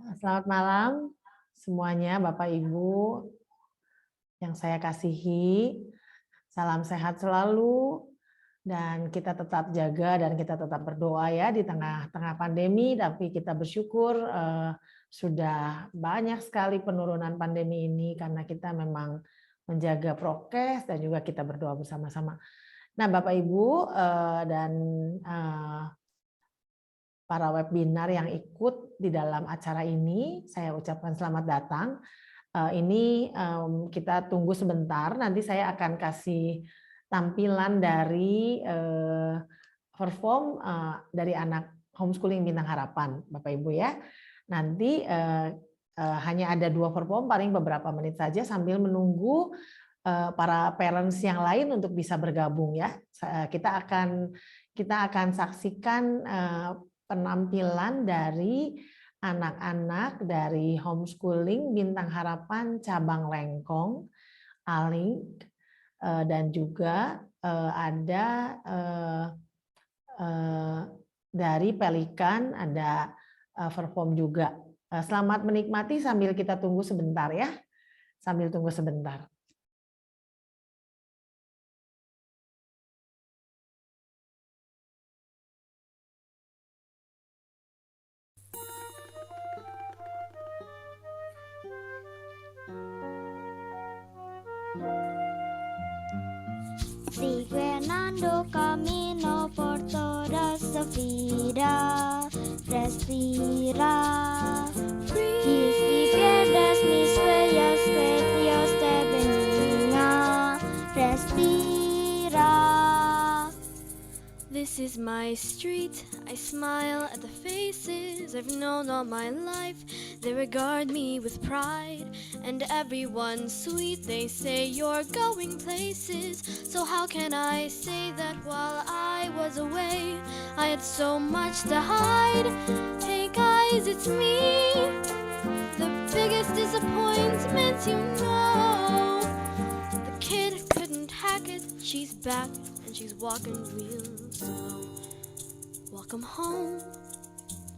Selamat malam semuanya, Bapak Ibu yang saya kasihi. Salam sehat selalu dan kita tetap jaga dan kita tetap berdoa ya di tengah-tengah pandemi, tapi kita bersyukur sudah banyak sekali penurunan pandemi ini karena kita memang menjaga prokes dan juga kita berdoa bersama-sama. Nah, Bapak Ibu dan para webinar yang ikut di dalam acara ini, saya ucapkan selamat datang. Ini kita tunggu sebentar, nanti saya akan kasih tampilan dari perform dari anak homeschooling Bintang Harapan, Bapak Ibu ya. Nanti hanya ada 2 perform, paling beberapa menit saja sambil menunggu para parents yang lain untuk bisa bergabung ya. Kita akan saksikan penampilan dari anak-anak dari homeschooling Bintang Harapan cabang Lengkong, Aling, dan juga ada dari Pelikan, ada perform juga. Selamat menikmati sambil kita tunggu sebentar ya, sambil tunggu sebentar. Sigue andando camino por toda esta vida, respira. Y si pierdes mis huellas, que Dios te bendiga, respira. This is my street, I smile at the faces I've known all my life. They regard me with pride, and everyone's sweet. They say you're going places, so how can I say that while I was away I had so much to hide? Hey guys, it's me, the biggest disappointment, you know. The kid couldn't hack it, she's back and she's walking real slow. Welcome home,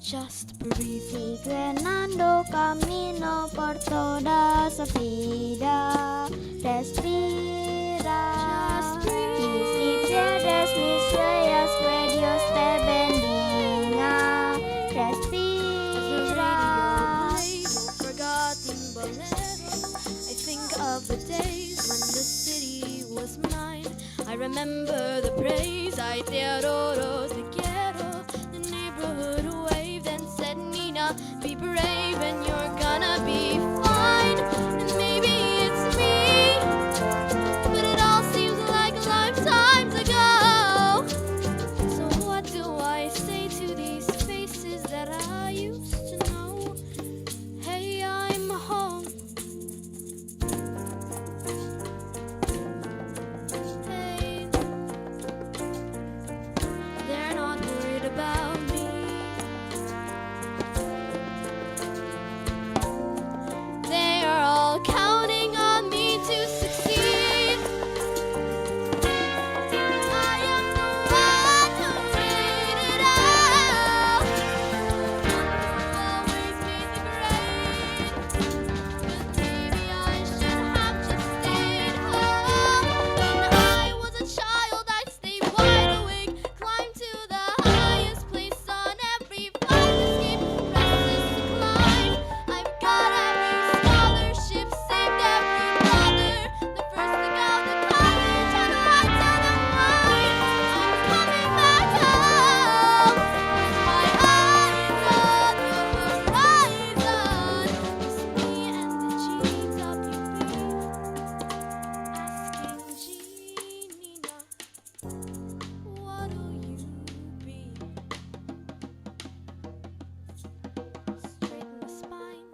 just breathe. Sigue andando camino por toda esa vida, respira. Y si pierdes mis huellas, que Dios te bendiga, respira. Forgotten boleros. I think of the days when the city was mine. I remember the praise. I te adoro, te quiero. The neighborhood waved and said, Nina, be brave and you're gonna be fine. And maybe it's me, but it all seems like lifetimes ago. So what do I say to these faces that I used to know? Hey, I'm home. Hey, they're not worried about me. They are all counting on me to succeed. I am the one who made it out. Always made the grade, but maybe I should have just stayed home. When I was a child, I'd stay wide awake, climb to the highest place on every flight escape, restless to climb. I've got every scholarship, saved every dollar, the first to go to college and right down the line. I'm coming back home, my eyes on the horizon. Just me and the GWB, asking Gina, what'll you be? Straighten the spine,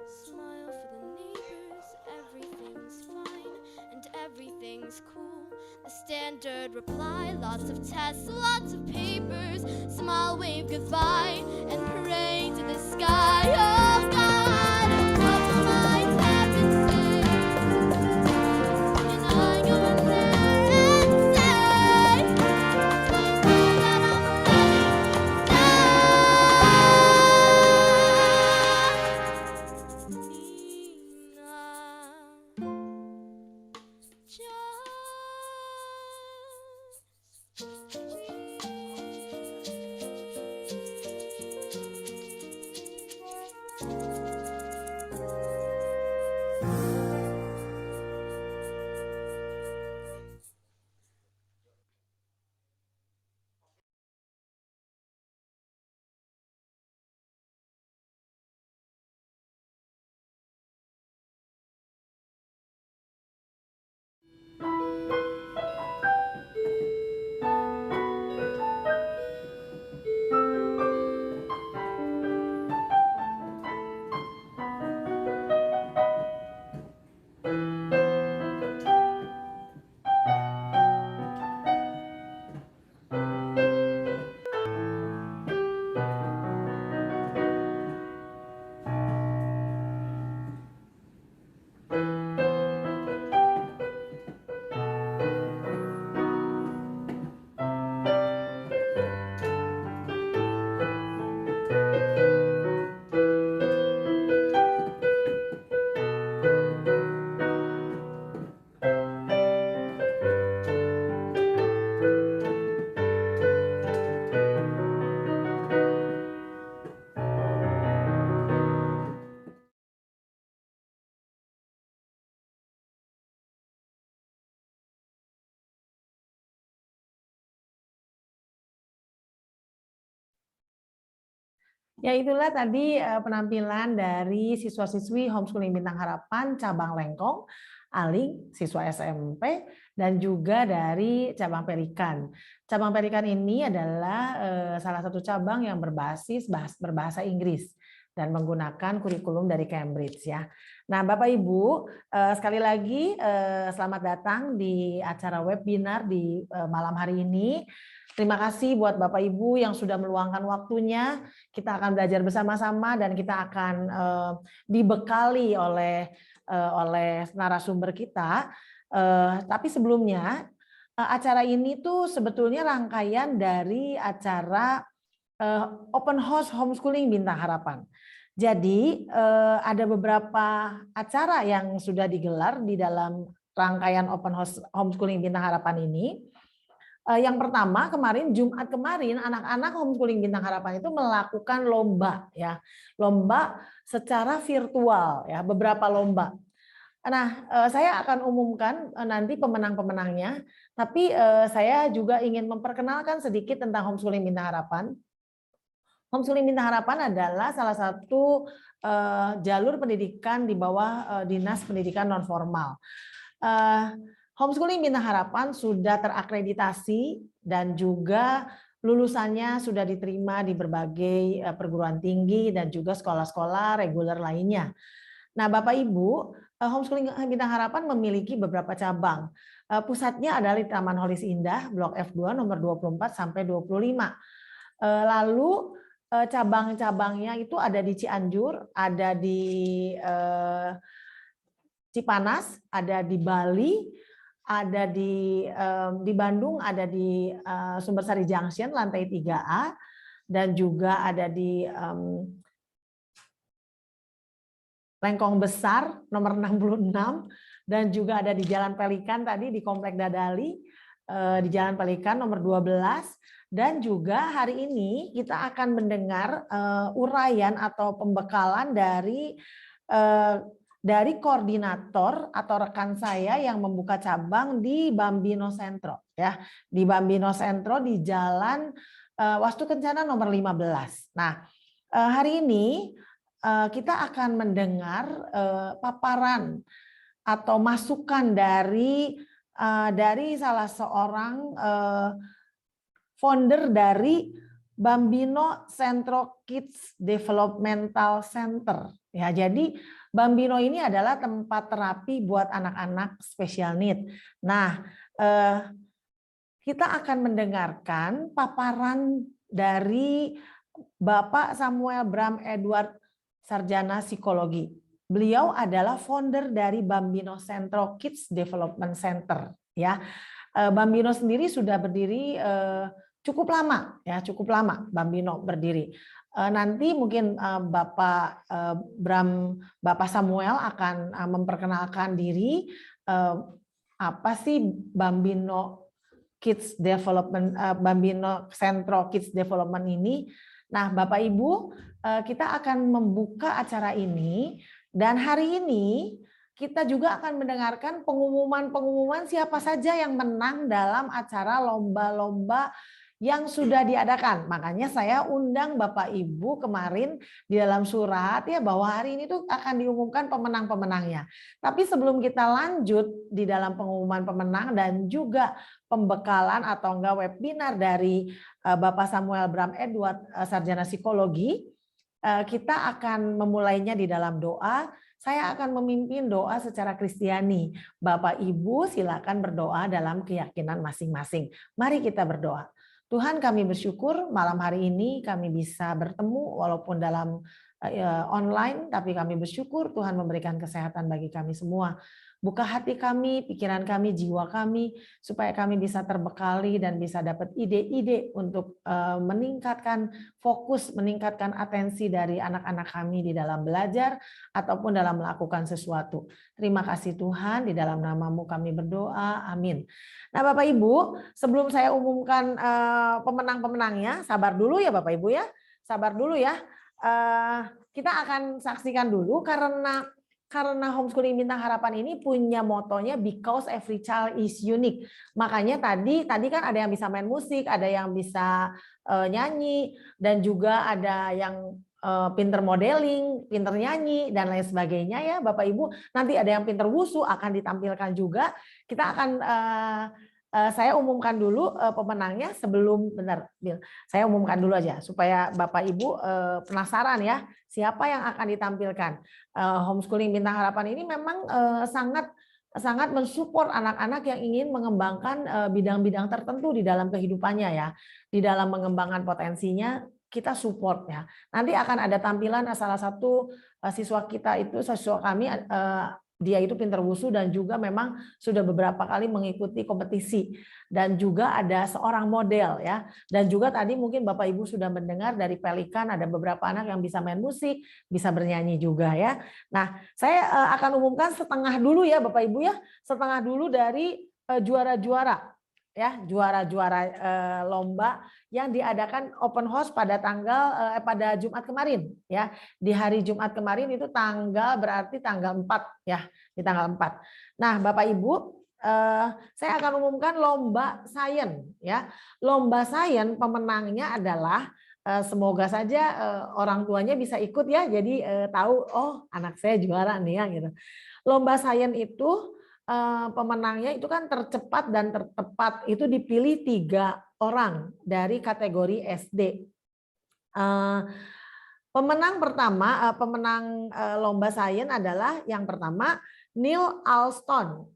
smile for the neighbors. Everything's fine and everything's cool. The standard reply, lots of tests, lots of papers. Smile, wave goodbye, and pray to the sky. Oh God, what will my parents say? Can I go in there and say, I know that I'm ready to die? Ya, itulah tadi penampilan dari siswa-siswi Homeschooling Bintang Harapan cabang Lengkong, Aling, siswa SMP, dan juga dari cabang Pelikan. Cabang Pelikan ini adalah salah satu cabang yang berbasis berbahasa Inggris dan menggunakan kurikulum dari Cambridge ya. Nah, Bapak Ibu, sekali lagi selamat datang di acara webinar di malam hari ini. Terima kasih buat Bapak Ibu yang sudah meluangkan waktunya. Kita akan belajar bersama-sama dan kita akan dibekali oleh narasumber kita. Tapi sebelumnya acara ini tuh sebetulnya rangkaian dari acara Open House Homeschooling Bintang Harapan. Jadi ada beberapa acara yang sudah digelar di dalam rangkaian Open House Homeschooling Bintang Harapan ini. Yang pertama kemarin Jumat kemarin anak-anak Homeschooling Bintang Harapan itu melakukan lomba ya, lomba secara virtual ya, beberapa lomba. Nah, saya akan umumkan nanti pemenang-pemenangnya, tapi saya juga ingin memperkenalkan sedikit tentang Homeschooling Bintang Harapan. Homeschooling Bintang Harapan adalah salah satu jalur pendidikan di bawah Dinas Pendidikan Nonformal. Homeschooling Bintang Harapan sudah terakreditasi dan juga lulusannya sudah diterima di berbagai perguruan tinggi dan juga sekolah-sekolah reguler lainnya. Nah, Bapak Ibu, Homeschooling Bintang Harapan memiliki beberapa cabang. Pusatnya adalah di Taman Holis Indah, Blok F2 nomor 24 sampai 25. Lalu cabang-cabangnya itu ada di Cianjur, ada di Cipanas, ada di Bali, ada di Bandung, ada di Sumbersari Junction lantai 3A, dan juga ada di Lengkong Besar nomor 66, dan juga ada di Jalan Pelikan tadi di Komplek Dadali, di Jalan Pelikan nomor 12, dan juga hari ini kita akan mendengar uraian atau pembekalan dari koordinator atau rekan saya yang membuka cabang di Bambino Sentro ya, di Bambino Sentro di Jalan Wastu Kencana nomor 15. Nah, hari ini kita akan mendengar paparan atau masukan dari salah seorang founder dari Bambino Sentro Kids Developmental Center. Ya, jadi Bambino ini adalah tempat terapi buat anak-anak special need. Nah, kita akan mendengarkan paparan dari Bapak Samuel Bram Edward, sarjana psikologi. Beliau adalah founder dari Bambino Sentro Kids Development Center. Ya, Bambino sendiri sudah berdiri cukup lama ya, cukup lama Bambino berdiri. Nanti mungkin Bapak Samuel akan memperkenalkan diri apa sih Bambino Kids Development, Bambino Sentro Kids Development ini. Nah, Bapak Ibu, kita akan membuka acara ini dan hari ini kita juga akan mendengarkan pengumuman siapa saja yang menang dalam acara lomba-lomba yang sudah diadakan. Makanya saya undang Bapak Ibu kemarin di dalam surat ya bahwa hari ini tuh akan diumumkan pemenang-pemenangnya. Tapi sebelum kita lanjut di dalam pengumuman pemenang dan juga pembekalan atau enggak webinar dari Bapak Samuel Bram Edward, sarjana psikologi, kita akan memulainya di dalam doa. Saya akan memimpin doa secara Kristiani. Bapak Ibu silakan berdoa dalam keyakinan masing-masing. Mari kita berdoa. Tuhan, kami bersyukur malam hari ini kami bisa bertemu walaupun dalam online, tapi kami bersyukur Tuhan memberikan kesehatan bagi kami semua. Buka hati kami, pikiran kami, jiwa kami, supaya kami bisa terbekali dan bisa dapat ide-ide untuk meningkatkan fokus, meningkatkan atensi dari anak-anak kami di dalam belajar ataupun dalam melakukan sesuatu. Terima kasih Tuhan, di dalam nama-Mu kami berdoa, amin. Nah Bapak Ibu, sebelum saya umumkan pemenang-pemenangnya, sabar dulu ya Bapak Ibu ya, sabar dulu ya. Kita akan saksikan dulu karena Homeschooling Bintang Harapan ini punya motonya because every child is unique. Makanya tadi kan ada yang bisa main musik, ada yang bisa nyanyi, dan juga ada yang pinter modeling, pinter nyanyi, dan lain sebagainya ya Bapak Ibu. Nanti ada yang pinter wushu akan ditampilkan juga. Kita akan saya umumkan dulu pemenangnya sebelum benar, Bill. Saya umumkan dulu aja supaya Bapak Ibu penasaran ya siapa yang akan ditampilkan. Homeschooling Bintang Harapan ini memang sangat mensupport anak-anak yang ingin mengembangkan bidang-bidang tertentu di dalam kehidupannya ya. Di dalam mengembangkan potensinya kita support ya. Nanti akan ada tampilan salah satu siswa kita itu, siswa kami dia itu pinter wushu dan juga memang sudah beberapa kali mengikuti kompetisi dan juga ada seorang model ya, dan juga tadi mungkin Bapak Ibu sudah mendengar dari Pelikan ada beberapa anak yang bisa main musik, bisa bernyanyi juga ya. Nah, saya akan umumkan setengah dulu ya Bapak Ibu ya, setengah dulu dari juara-juara ya, juara-juara lomba yang diadakan open house pada pada Jumat kemarin ya. Di hari Jumat kemarin itu berarti tanggal 4 ya, di tanggal 4. Nah, Bapak Ibu, saya akan umumkan lomba sains ya. Lomba sains pemenangnya adalah semoga saja orang tuanya bisa ikut ya. Jadi tahu oh anak saya juara nih ya gitu. Lomba sains itu pemenangnya itu kan tercepat dan tertepat itu dipilih 3 orang dari kategori SD. Pemenang pertama, pemenang lomba sains adalah yang pertama Neil Alston,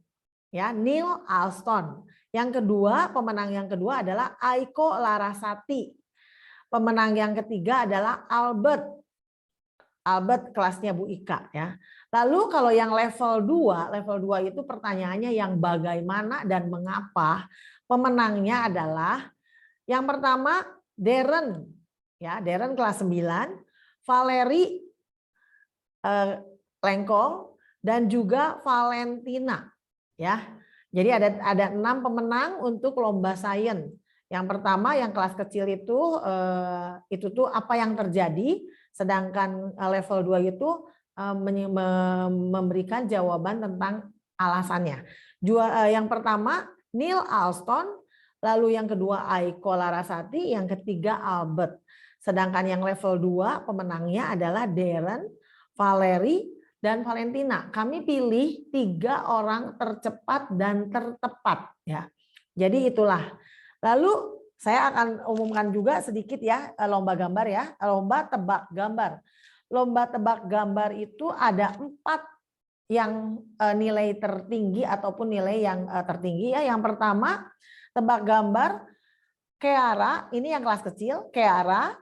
ya Neil Alston. Yang kedua, pemenang yang kedua adalah Aiko Larasati. Pemenang yang ketiga adalah Albert kelasnya Bu Ika ya. Lalu kalau yang level 2 itu pertanyaannya yang bagaimana dan mengapa. Pemenangnya adalah yang pertama Darren ya, Darren kelas 9, Valeri Lengkong dan juga Valentina ya. Jadi ada 6 pemenang untuk lomba sains. Yang pertama yang kelas kecil itu tuh apa yang terjadi, sedangkan level 2 itu memberikan jawaban tentang alasannya. Yang pertama Neil Alston, lalu yang kedua Aiko Larasati, yang ketiga Albert. Sedangkan yang level 2 pemenangnya adalah Darren, Valeri, dan Valentina. Kami pilih 3 orang tercepat dan tertepat ya. Jadi itulah. Lalu saya akan umumkan juga sedikit ya lomba gambar ya, lomba tebak gambar. Lomba tebak gambar itu ada 4 yang nilai tertinggi ataupun nilai yang tertinggi ya. Yang pertama tebak gambar Keara, ini yang kelas kecil, Keara,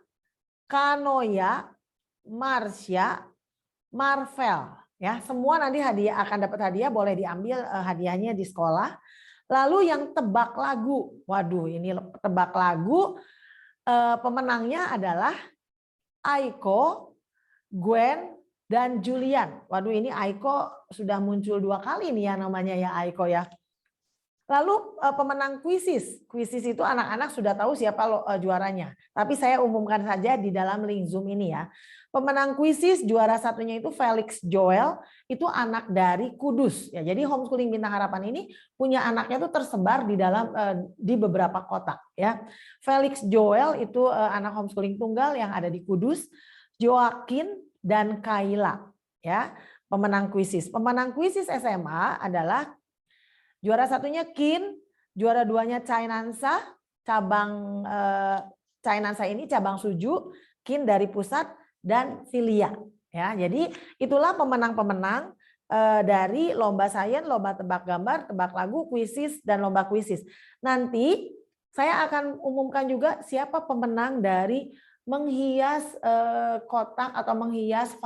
Kanoya, Marsha, Marvel ya. Semua nanti hadiah akan dapat hadiah, boleh diambil hadiahnya di sekolah. Lalu yang tebak lagu, waduh ini tebak lagu pemenangnya adalah Aiko, Gwen, dan Julian. Waduh ini Aiko sudah muncul 2 kali nih ya namanya ya Aiko ya. Lalu pemenang kuisis itu anak-anak sudah tahu siapa juaranya. Tapi saya umumkan saja di dalam link Zoom ini ya. Pemenang kuisis juara satunya itu Felix Joel, itu anak dari Kudus ya. Jadi Homeschooling Bintang Harapan ini punya anaknya itu tersebar di beberapa kota ya. Felix Joel itu anak homeschooling tunggal yang ada di Kudus. Joaquin dan Kayla ya, pemenang kuisis. Pemenang kuisis SMA adalah juara satunya Kin, juara 2-nya Cainansa, cabang Cainansa ini cabang Suju, Kin dari pusat dan Filia ya. Jadi itulah pemenang-pemenang dari lomba sains, lomba tebak gambar, tebak lagu, kuisis dan lomba kuisis. Nanti saya akan umumkan juga siapa pemenang dari menghias kotak atau menghias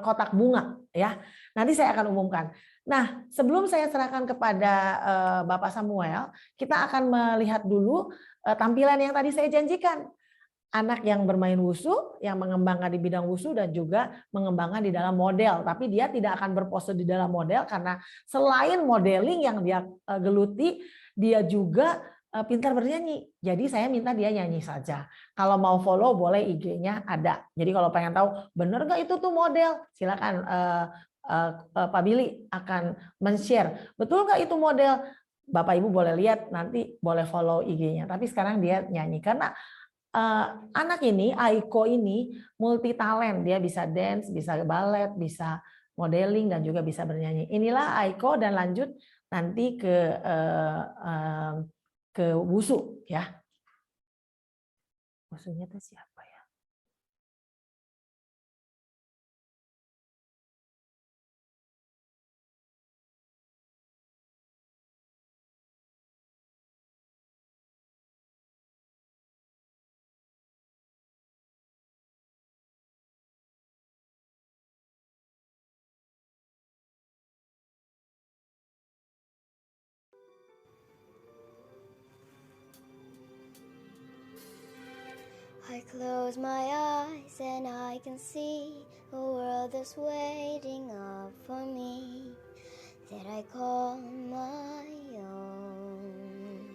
kotak bunga ya. Nanti saya akan umumkan. Nah, sebelum saya serahkan kepada Bapak Samuel, kita akan melihat dulu tampilan yang tadi saya janjikan. Anak yang bermain wushu, yang mengembangkan di bidang wushu dan juga mengembangkan di dalam model. Tapi dia tidak akan berpose di dalam model karena selain modeling yang dia geluti, dia juga pintar bernyanyi. Jadi saya minta dia nyanyi saja. Kalau mau follow boleh IG-nya ada. Jadi kalau pengen tahu bener nggak itu tuh model, silakan Pak Billy akan men-share. Betul nggak itu model? Bapak Ibu boleh lihat nanti boleh follow IG-nya. Tapi sekarang dia nyanyi karena anak ini, Aiko ini multi talent, dia bisa dance, bisa ballet, bisa modeling dan juga bisa bernyanyi. Inilah Aiko dan lanjut nanti ke Wusu ya. Wusunya itu siapa ya? I close my eyes and I can see a world that's waiting up for me that I call my own.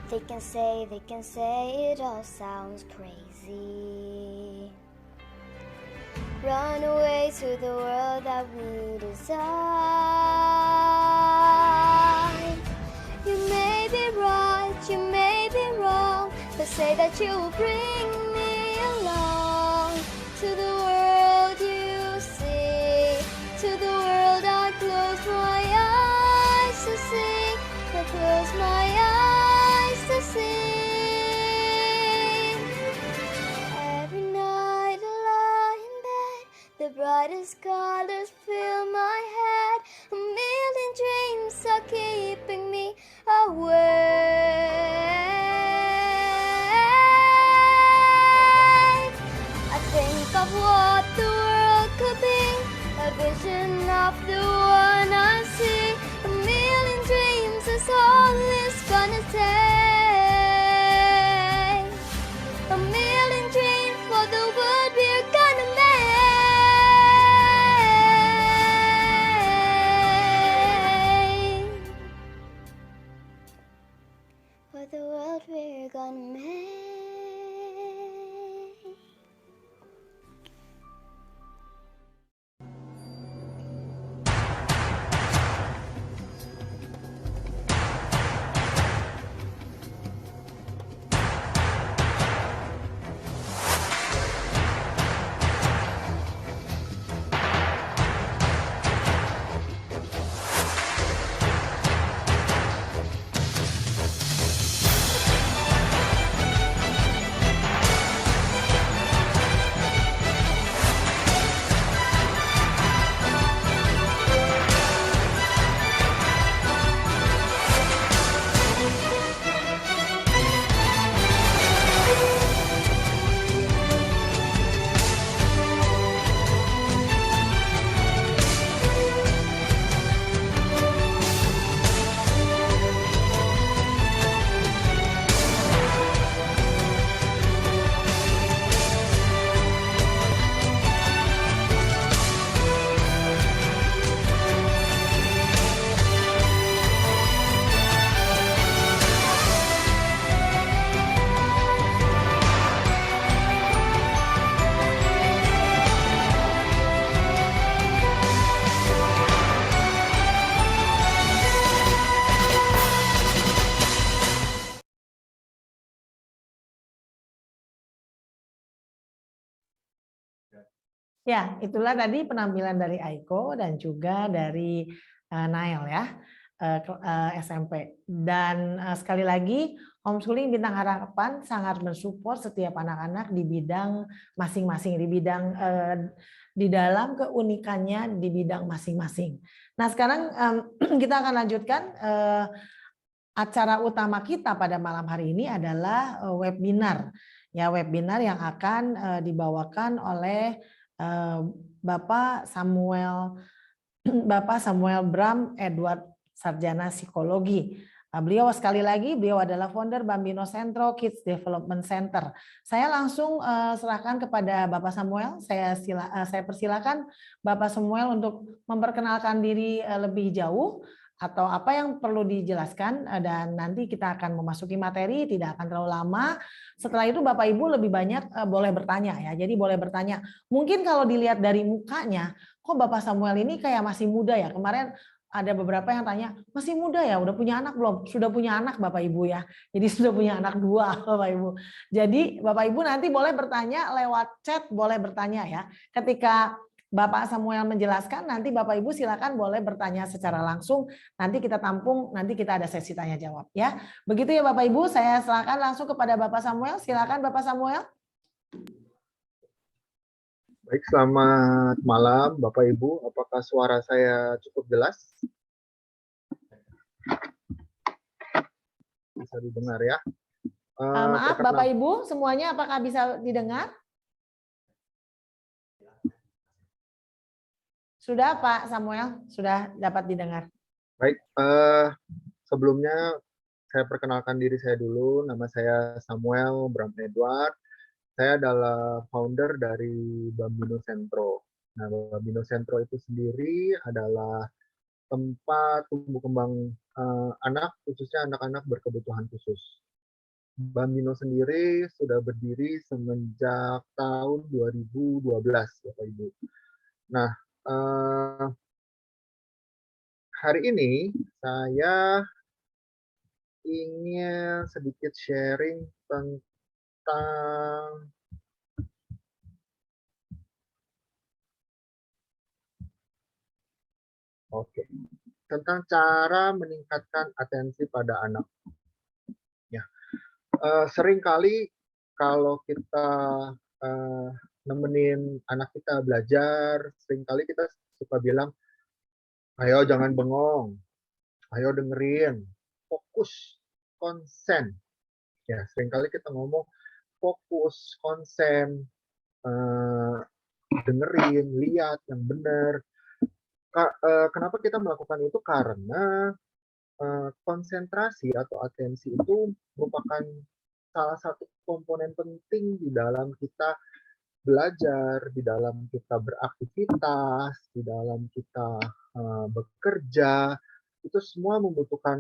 They can say it all sounds crazy. Run away to the world that we design. You may be right, you may be wrong, but say that you will bring me along to the world you see, to the world I close my eyes to see, I close my eyes to see. Every night I lie in bed, the brightest colors fill my head, a million dreams are keeping me awake. I think of what the world could be, a vision of the one I see, a million dreams is all it's gonna take, a million dreams for the world we're gonna make. For the world we're gonna make. Ya, itulah tadi penampilan dari Aiko dan juga dari Nael ya, SMP. Dan sekali lagi, Homeschooling Bintang Harapan sangat mensupport setiap anak-anak di bidang masing-masing, di dalam keunikannya di bidang masing-masing. Nah, sekarang kita akan lanjutkan acara utama kita pada malam hari ini adalah webinar. Ya, webinar yang akan dibawakan oleh Bapak Samuel Bram Edward, Sarjana Psikologi. Beliau sekali lagi, beliau adalah founder Bambino Sentro Kids Development Center. Saya langsung serahkan kepada Bapak Samuel. Saya persilakan Bapak Samuel untuk memperkenalkan diri lebih jauh atau apa yang perlu dijelaskan, dan nanti kita akan memasuki materi, tidak akan terlalu lama. Setelah itu Bapak Ibu lebih banyak boleh bertanya ya. Jadi boleh bertanya. Mungkin kalau dilihat dari mukanya, kok Bapak Samuel ini kayak masih muda ya. Kemarin ada beberapa yang tanya, masih muda ya, udah punya anak belum? Sudah punya anak Bapak Ibu ya. Jadi sudah punya anak 2 Bapak Ibu. Jadi Bapak Ibu nanti boleh bertanya lewat chat, boleh bertanya ya. Ketika Bapak Samuel menjelaskan, nanti Bapak Ibu silakan boleh bertanya secara langsung. Nanti kita tampung, nanti kita ada sesi tanya jawab ya. Begitu ya Bapak Ibu, saya silakan langsung kepada Bapak Samuel. Silakan Bapak Samuel. Baik, selamat malam Bapak Ibu. Apakah suara saya cukup jelas? Bisa didengar ya? Maaf Bapak Ibu, semuanya apakah bisa didengar? Sudah Pak Samuel, sudah dapat didengar. Baik, sebelumnya saya perkenalkan diri saya dulu. Nama saya Samuel Bram Edward. Saya adalah founder dari Bambino Sentro. Nah, Bambino Sentro itu sendiri adalah tempat tumbuh kembang anak, khususnya anak-anak berkebutuhan khusus. Bambino sendiri sudah berdiri semenjak tahun 2012, Bapak Ibu. Nah, hari ini saya ingin sedikit sharing tentang tentang cara meningkatkan atensi pada anak. Ya, seringkali kalau kita nemenin anak kita belajar, seringkali kita suka bilang, ayo jangan bengong, ayo dengerin, fokus, konsen. Ya, seringkali kita ngomong fokus, konsen, dengerin, lihat yang benar. Kenapa kita melakukan itu? Karena konsentrasi atau atensi itu merupakan salah satu komponen penting di dalam kita belajar, di dalam kita beraktivitas, di dalam kita bekerja. Itu semua membutuhkan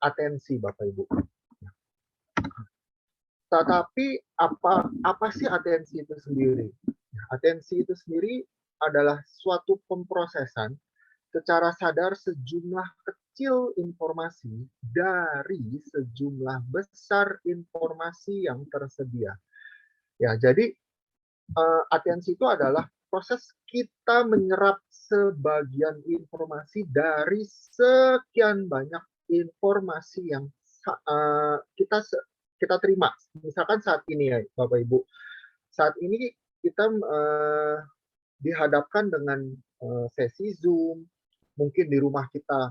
atensi, Bapak Ibu. Tetapi apa sih atensi itu sendiri? Atensi itu sendiri adalah suatu pemrosesan secara sadar sejumlah kecil informasi dari sejumlah besar informasi yang tersedia. Ya, jadi atensi itu adalah proses kita menyerap sebagian informasi dari sekian banyak informasi yang kita terima. Misalkan saat ini ya, Bapak Ibu, saat ini kita dihadapkan dengan sesi Zoom, mungkin di rumah kita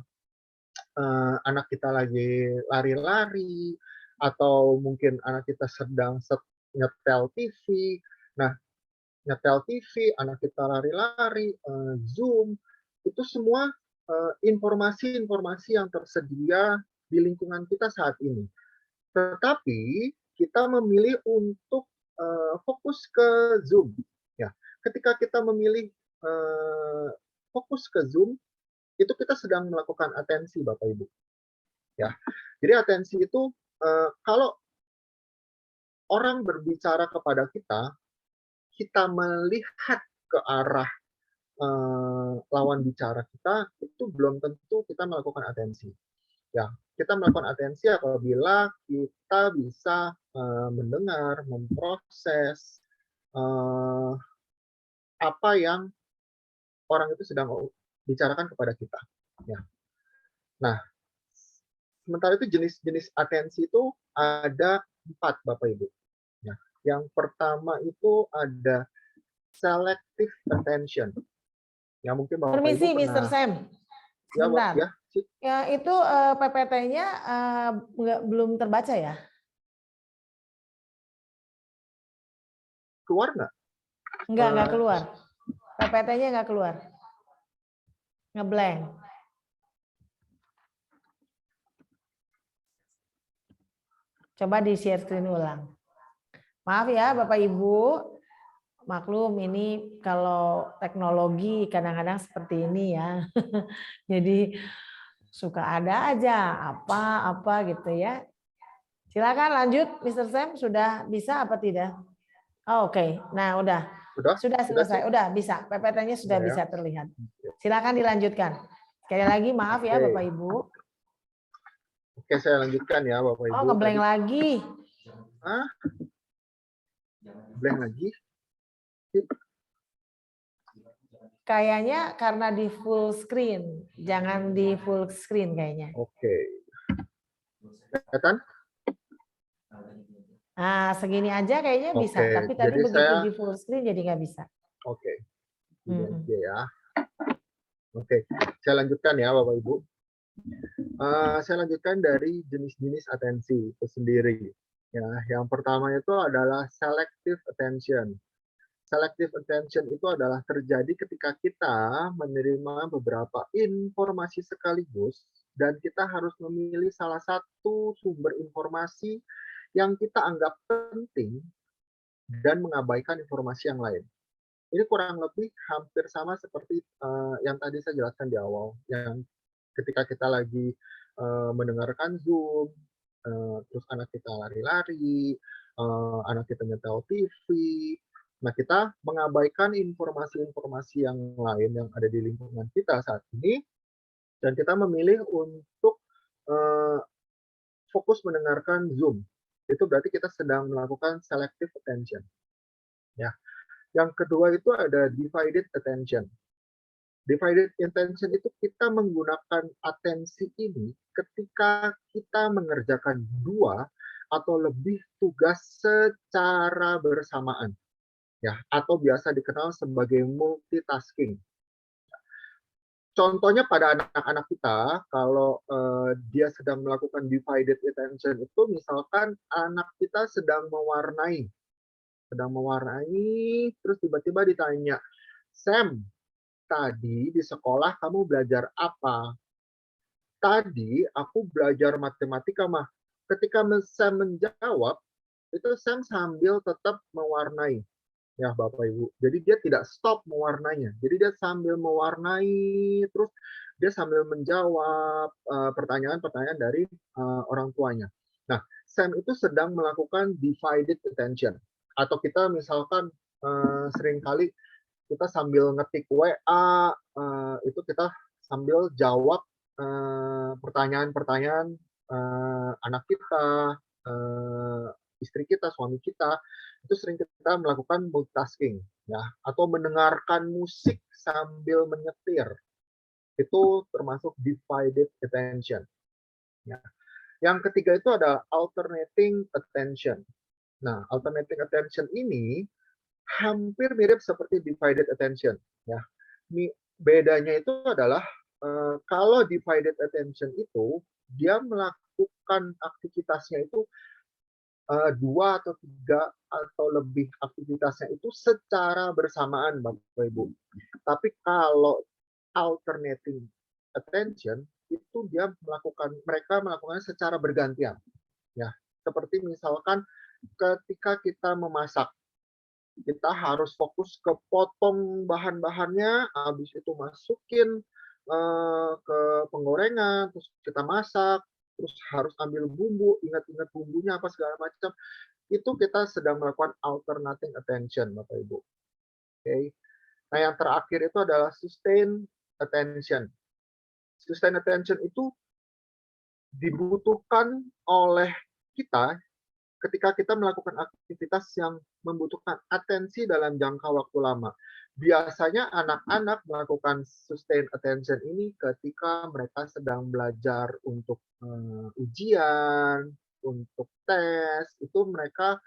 anak kita lagi lari-lari, atau mungkin anak kita sedang nyetel TV. Nah, nyetel TV, anak kita lari-lari, Zoom, itu semua informasi-informasi yang tersedia di lingkungan kita saat ini. Tetapi kita memilih untuk fokus ke Zoom. Ya, ketika kita memilih fokus ke Zoom, itu kita sedang melakukan atensi, Bapak Ibu. Ya, jadi atensi itu kalau orang berbicara kepada kita, kita melihat ke arah lawan bicara kita, itu belum tentu kita melakukan atensi. Ya, kita melakukan atensi apabila kita bisa mendengar, memproses apa yang orang itu sedang bicarakan kepada kita. Ya. Nah, sementara itu jenis-jenis atensi itu ada 4, Bapak Ibu. Ya. Yang pertama itu ada selective attention. Ya, mungkin Bapak Permisi, Ibu Mr. Sam. Sebentar. Ya, ya itu PPT-nya belum terbaca ya? Keluar nggak? Nggak keluar. PPT-nya nggak keluar. Ngeblank. Coba di share screen ulang. Maaf ya Bapak Ibu, maklum ini kalau teknologi kadang-kadang seperti ini ya. Jadi suka ada aja apa-apa gitu ya. Silakan lanjut Mr. Sam, sudah bisa apa tidak? Oh, Oke. Nah, sudah selesai. Udah bisa. PPT-nya sudah bisa terlihat. Silakan dilanjutkan. Sekali lagi maaf ya Oke. Bapak Ibu. Oke, saya lanjutkan ya Bapak Oh, Ibu. ngeblank Tadi, lagi. ah, blank lagi. Kayaknya karena di full screen. Jangan di full screen kayaknya. Oke. Kelihatan? Nah, segini aja kayaknya bisa. Oke, Tapi tadi jadi begitu saya di full screen jadi nggak bisa. oke. Ini Mm-mm. aja ya. Oke, saya lanjutkan ya Bapak Ibu. Saya lanjutkan dari jenis-jenis atensi itu sendiri. Ya, yang pertama itu adalah selective attention. Selective attention itu adalah terjadi ketika kita menerima beberapa informasi sekaligus dan kita harus memilih salah satu sumber informasi yang kita anggap penting dan mengabaikan informasi yang lain. Ini kurang lebih hampir sama seperti yang tadi saya jelaskan di awal, yang ketika kita lagi mendengarkan Zoom, terus anak kita lari-lari, anak kita nyetel TV, nah kita mengabaikan informasi-informasi yang lain yang ada di lingkungan kita saat ini, dan kita memilih untuk fokus mendengarkan Zoom. Itu berarti kita sedang melakukan selective attention. Ya. Yang kedua itu ada divided attention. Divided attention itu kita menggunakan atensi ini ketika kita mengerjakan 2 atau lebih tugas secara bersamaan. Ya, atau biasa dikenal sebagai multitasking. Contohnya pada anak-anak kita, kalau dia sedang melakukan divided attention itu misalkan anak kita sedang mewarnai, terus tiba-tiba ditanya, "Sam, tadi di sekolah kamu belajar apa?" "Tadi aku belajar matematika, Mah." Ketika Sam menjawab, itu Sam sambil tetap mewarnai. Ya, Bapak Ibu. Jadi dia tidak stop mewarnainya. Jadi dia sambil mewarnai, terus dia sambil menjawab pertanyaan-pertanyaan dari orang tuanya. Nah, Sam itu sedang melakukan divided attention. Atau kita misalkan seringkali kita sambil ngetik WA, itu kita sambil jawab pertanyaan-pertanyaan anak kita, istri kita, suami kita, itu sering kita melakukan multitasking, ya, atau mendengarkan musik sambil menyetir. Itu termasuk divided attention. Ya. Yang ketiga itu ada alternating attention. Nah, alternating attention ini hampir mirip seperti divided attention. Ya, bedanya itu adalah kalau divided attention itu dia melakukan aktivitasnya itu 2 atau 3 atau lebih aktivitasnya itu secara bersamaan, Bapak Ibu. Tapi kalau alternating attention itu mereka melakukannya secara bergantian. Ya, seperti misalkan ketika kita memasak, kita harus fokus ke potong bahan-bahannya, habis itu masukin ke penggorengan, terus kita masak, terus harus ambil bumbu, ingat-ingat bumbunya apa segala macam. Itu kita sedang melakukan alternating attention, Bapak Ibu. Oke. Nah, yang terakhir itu adalah sustain attention. Sustain attention itu dibutuhkan oleh kita ketika kita melakukan aktivitas yang membutuhkan atensi dalam jangka waktu lama. Biasanya anak-anak melakukan sustain attention ini ketika mereka sedang belajar untuk ujian, untuk tes, itu mereka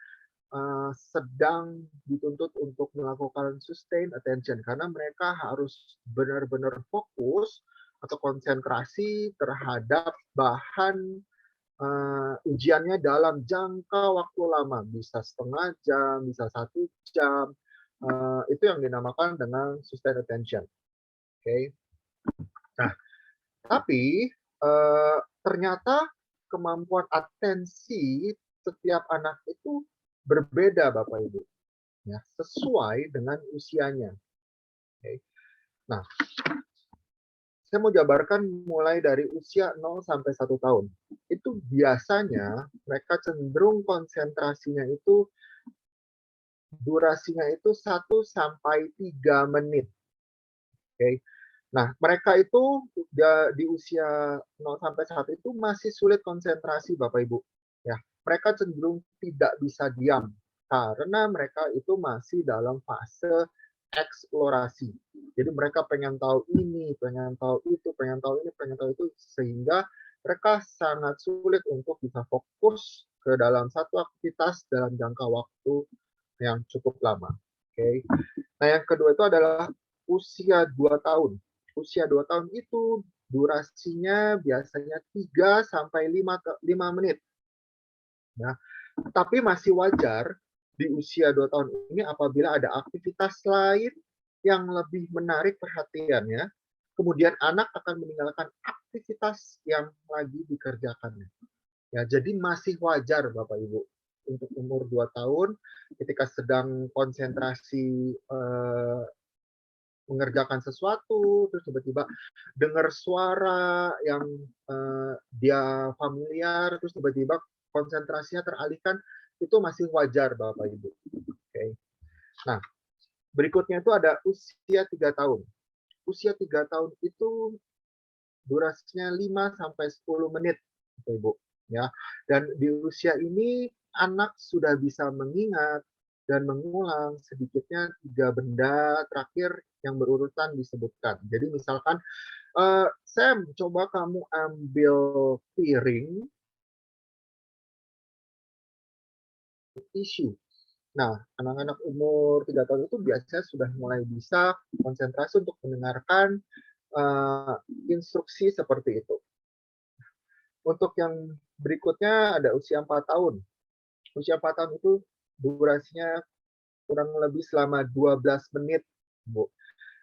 sedang dituntut untuk melakukan sustain attention karena mereka harus benar-benar fokus atau konsentrasi terhadap bahan ujiannya dalam jangka waktu lama, bisa setengah jam, bisa 1 jam. Itu yang dinamakan dengan sustain attention. Oke. Nah, tapi ternyata kemampuan atensi setiap anak itu berbeda, Bapak Ibu. Ya, sesuai dengan usianya. Oke. Nah, saya mau jabarkan mulai dari usia 0 sampai 1 tahun. Itu biasanya mereka cenderung konsentrasinya itu durasinya itu 1 sampai 3 menit. Oke. Nah, mereka itu di usia 0 sampai 1 itu masih sulit konsentrasi Bapak Ibu. Ya, mereka cenderung tidak bisa diam karena mereka itu masih dalam fase eksplorasi. Jadi mereka pengen tahu ini, pengen tahu itu, pengen tahu ini, pengen tahu itu, sehingga mereka sangat sulit untuk bisa fokus ke dalam satu aktivitas dalam jangka waktu yang cukup lama. Oke. Nah, yang kedua itu adalah usia 2 tahun. Usia 2 tahun itu durasinya biasanya 3 sampai 5 menit. Ya. Tapi masih wajar di usia 2 tahun ini apabila ada aktivitas lain yang lebih menarik perhatiannya, kemudian anak akan meninggalkan aktivitas yang lagi dikerjakannya. Ya, jadi masih wajar Bapak Ibu untuk umur 2 tahun ketika sedang konsentrasi mengerjakan sesuatu, terus tiba-tiba dengar suara yang dia familiar, terus tiba-tiba konsentrasinya teralihkan, itu masih wajar Bapak Ibu. Oke. Nah, berikutnya itu ada usia 3 tahun. Usia 3 tahun itu durasinya 5 sampai 10 menit, Bapak Ibu. Ya. Dan di usia ini anak sudah bisa mengingat dan mengulang sedikitnya 3 benda terakhir yang berurutan disebutkan. Jadi misalkan, "Sam, coba kamu ambil piring, tisu." Nah, anak-anak umur 3 tahun itu biasanya sudah mulai bisa konsentrasi untuk mendengarkan, instruksi seperti itu. Untuk yang berikutnya ada usia 4 tahun. Usia 4 tahun itu durasinya kurang lebih selama 12 menit, Bu.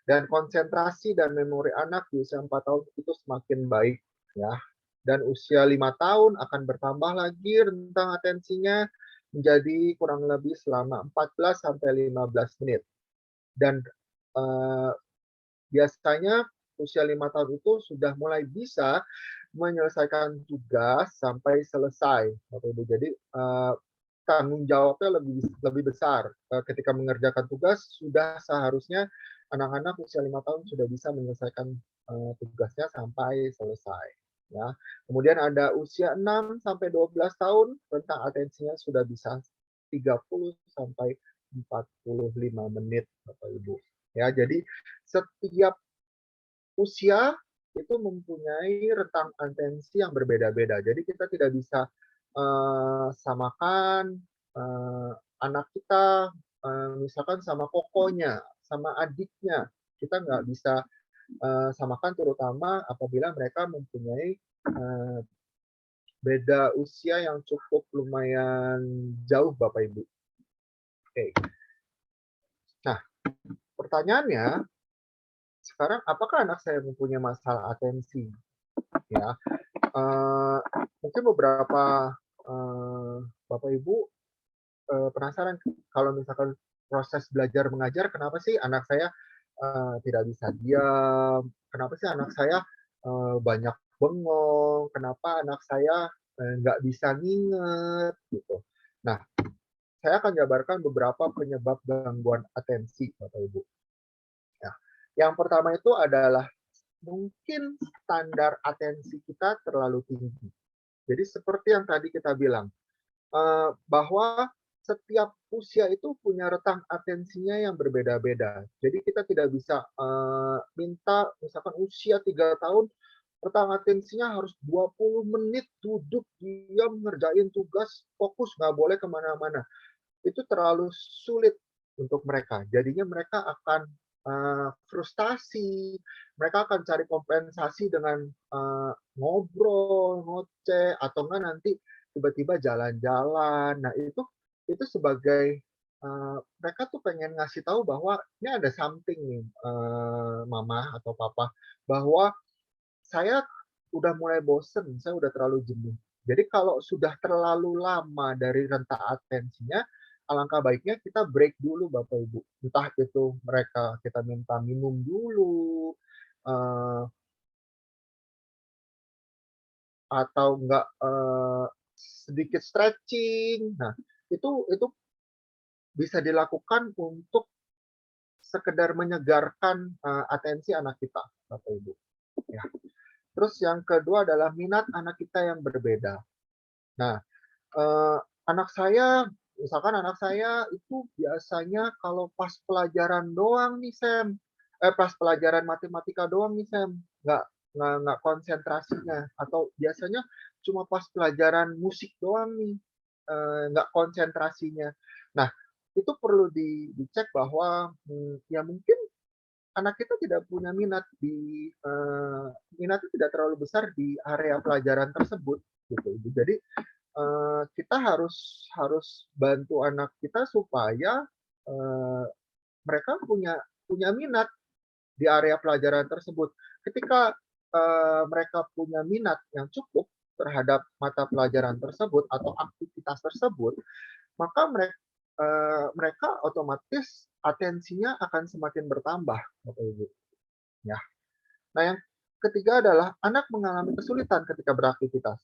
Dan konsentrasi dan memori anak di usia 4 tahun itu semakin baik, ya. Dan usia 5 tahun akan bertambah lagi rentang atensinya menjadi kurang lebih selama 14 sampai 15 menit. Dan, eee, biasanya usia 5 tahun itu sudah mulai bisa menyelesaikan tugas sampai selesai, Bapak Ibu. Jadi, tanggung jawabnya lebih lebih besar. Ketika mengerjakan tugas, sudah seharusnya anak-anak usia 5 tahun sudah bisa menyelesaikan, tugasnya sampai selesai, ya. Kemudian ada usia 6 sampai 12 tahun, rentang atensinya sudah bisa 30 sampai 45 menit, Bapak Ibu. Ya, jadi setiap usia itu mempunyai rentang atensi yang berbeda-beda. Jadi kita tidak bisa samakan anak kita misalkan sama kokonya, sama adiknya. Kita nggak bisa samakan terutama apabila mereka mempunyai beda usia yang cukup lumayan jauh, Bapak Ibu. Oke. Nah, pertanyaannya, sekarang apakah anak saya mempunyai masalah atensi? Ya, mungkin beberapa Bapak Ibu penasaran kalau misalkan proses belajar mengajar, kenapa sih anak saya tidak bisa diam, kenapa sih anak saya banyak bengong, kenapa anak saya nggak bisa nginget, gitu. Nah, saya akan jabarkan beberapa penyebab gangguan atensi, Bapak Ibu. Ya. Yang pertama itu adalah mungkin standar atensi kita terlalu tinggi. Jadi seperti yang tadi kita bilang, bahwa setiap usia itu punya rentang atensinya yang berbeda-beda. Jadi kita tidak bisa minta misalkan usia 3 tahun rentang atensinya harus 20 menit duduk diam ngerjain tugas, fokus, nggak boleh kemana-mana. Itu terlalu sulit untuk mereka. Jadinya mereka akan frustasi, mereka akan cari kompensasi dengan ngobrol, ngoceh, atau enggak nanti tiba-tiba jalan-jalan. Nah, itu sebagai mereka tuh pengen ngasih tahu bahwa ini ada something nih, mama atau papa, bahwa saya udah mulai bosen, saya udah terlalu jenuh. Jadi kalau sudah terlalu lama dari rentang atensinya, alangkah baiknya kita break dulu Bapak Ibu. Entah itu mereka kita minta minum dulu, eee, atau enggak, sedikit stretching. Nah, itu bisa dilakukan untuk sekedar menyegarkan atensi anak kita, Bapak Ibu. Ya. Terus yang kedua adalah minat anak kita yang berbeda. Nah, anak saya, misalkan anak saya itu biasanya kalau pas pelajaran doang nih Sam, pas pelajaran matematika doang nih Sam, nggak konsentrasinya, atau biasanya cuma pas pelajaran musik doang nih, nggak konsentrasinya. Nah, itu perlu dicek bahwa ya mungkin anak kita tidak punya minatnya tidak terlalu besar di area pelajaran tersebut, gitu. Jadi kita harus bantu anak kita supaya mereka punya minat di area pelajaran tersebut. Ketika mereka punya minat yang cukup terhadap mata pelajaran tersebut atau aktivitas tersebut, maka mereka otomatis atensinya akan semakin bertambah, Bapak Ibu. Ya. Nah, yang ketiga adalah anak mengalami kesulitan ketika beraktivitas.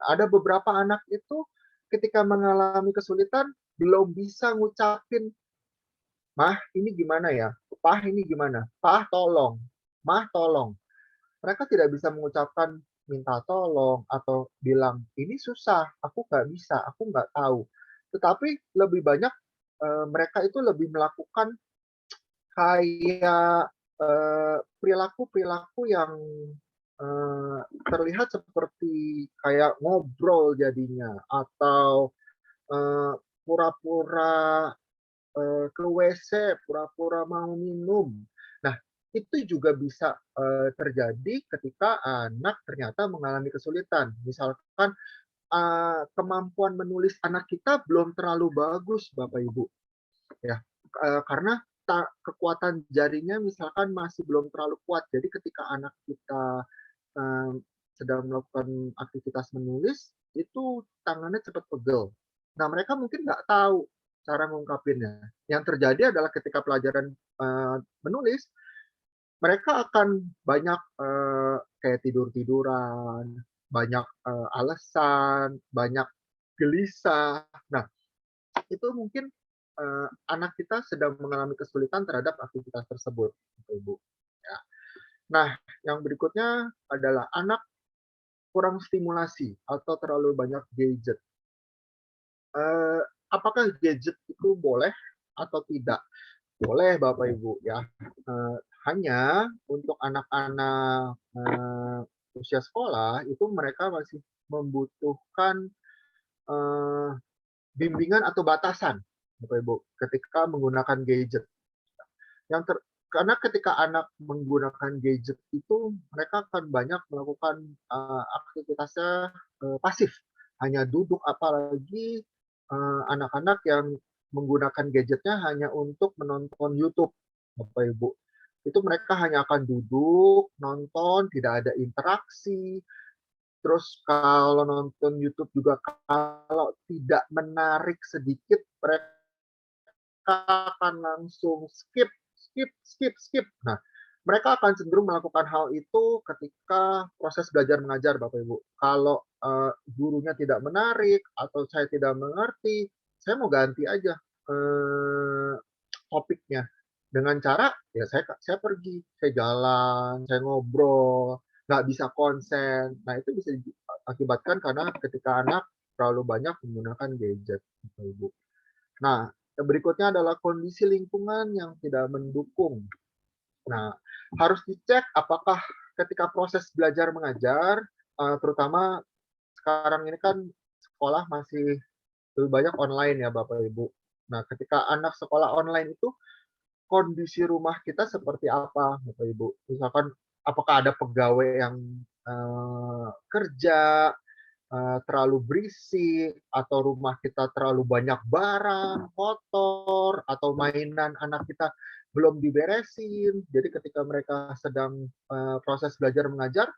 Ada beberapa anak itu ketika mengalami kesulitan belum bisa ngucapin, "Mah, ini gimana ya? Pah, ini gimana? Pah, tolong. Mah, tolong." Mereka tidak bisa mengucapkan minta tolong atau bilang, "Ini susah, aku nggak bisa, aku nggak tahu." Tetapi lebih banyak mereka itu lebih melakukan kayak perilaku-perilaku yang terlihat seperti kayak ngobrol jadinya, atau pura-pura ke WC, pura-pura mau minum. Nah, itu juga bisa terjadi ketika anak ternyata mengalami kesulitan. Misalkan kemampuan menulis anak kita belum terlalu bagus, Bapak Ibu. Ya, karena kekuatan jarinya misalkan masih belum terlalu kuat. Jadi ketika anak kita sedang melakukan aktivitas menulis, itu tangannya cepat pegel. Nah, mereka mungkin nggak tahu cara mengungkapinnya. Yang terjadi adalah ketika pelajaran menulis, mereka akan banyak kayak tidur-tiduran, banyak alasan, banyak gelisah. Nah, itu mungkin anak kita sedang mengalami kesulitan terhadap aktivitas tersebut, Ibu. Ya. Nah, yang berikutnya adalah anak kurang stimulasi atau terlalu banyak gadget. Apakah gadget itu boleh atau tidak? Boleh, Bapak Ibu, ya. Hanya untuk anak-anak usia sekolah itu mereka masih membutuhkan bimbingan atau batasan, Bapak Ibu, ketika menggunakan gadget. Karena ketika anak menggunakan gadget itu, mereka akan banyak melakukan aktivitasnya pasif, hanya duduk, apalagi anak-anak yang menggunakan gadgetnya hanya untuk menonton YouTube, Bapak Ibu. Itu mereka hanya akan duduk, nonton, tidak ada interaksi. Terus kalau nonton YouTube juga kalau tidak menarik sedikit, mereka akan langsung skip, skip, skip, skip. Nah, mereka akan cenderung melakukan hal itu ketika proses belajar mengajar, Bapak Ibu. Kalau gurunya tidak menarik atau saya tidak mengerti, saya mau ganti aja topiknya. Dengan cara ya saya pergi, saya jalan, saya ngobrol, nggak bisa konsen. Nah, itu bisa diakibatkan karena ketika anak terlalu banyak menggunakan gadget, Bapak Ibu. Nah, yang berikutnya adalah kondisi lingkungan yang tidak mendukung. Nah, harus dicek apakah ketika proses belajar mengajar, terutama sekarang ini kan sekolah masih lebih banyak online ya Bapak Ibu. Nah, ketika anak sekolah online itu, kondisi rumah kita seperti apa Bapak Ibu? Misalkan apakah ada pegawai yang kerja, terlalu berisik, atau rumah kita terlalu banyak barang, kotor, atau mainan anak kita belum diberesin. Jadi ketika mereka sedang proses belajar mengajar,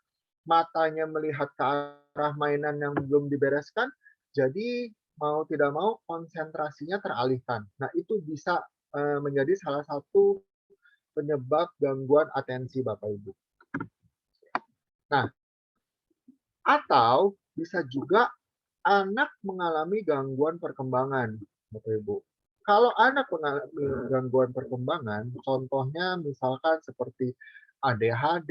matanya melihat ke arah mainan yang belum dibereskan, jadi mau tidak mau konsentrasinya teralihkan. Nah, itu bisa menjadi salah satu penyebab gangguan atensi Bapak Ibu. Nah, atau bisa juga anak mengalami gangguan perkembangan, Bapak Ibu. kalau anak mengalami gangguan perkembangan, contohnya misalkan seperti ADHD,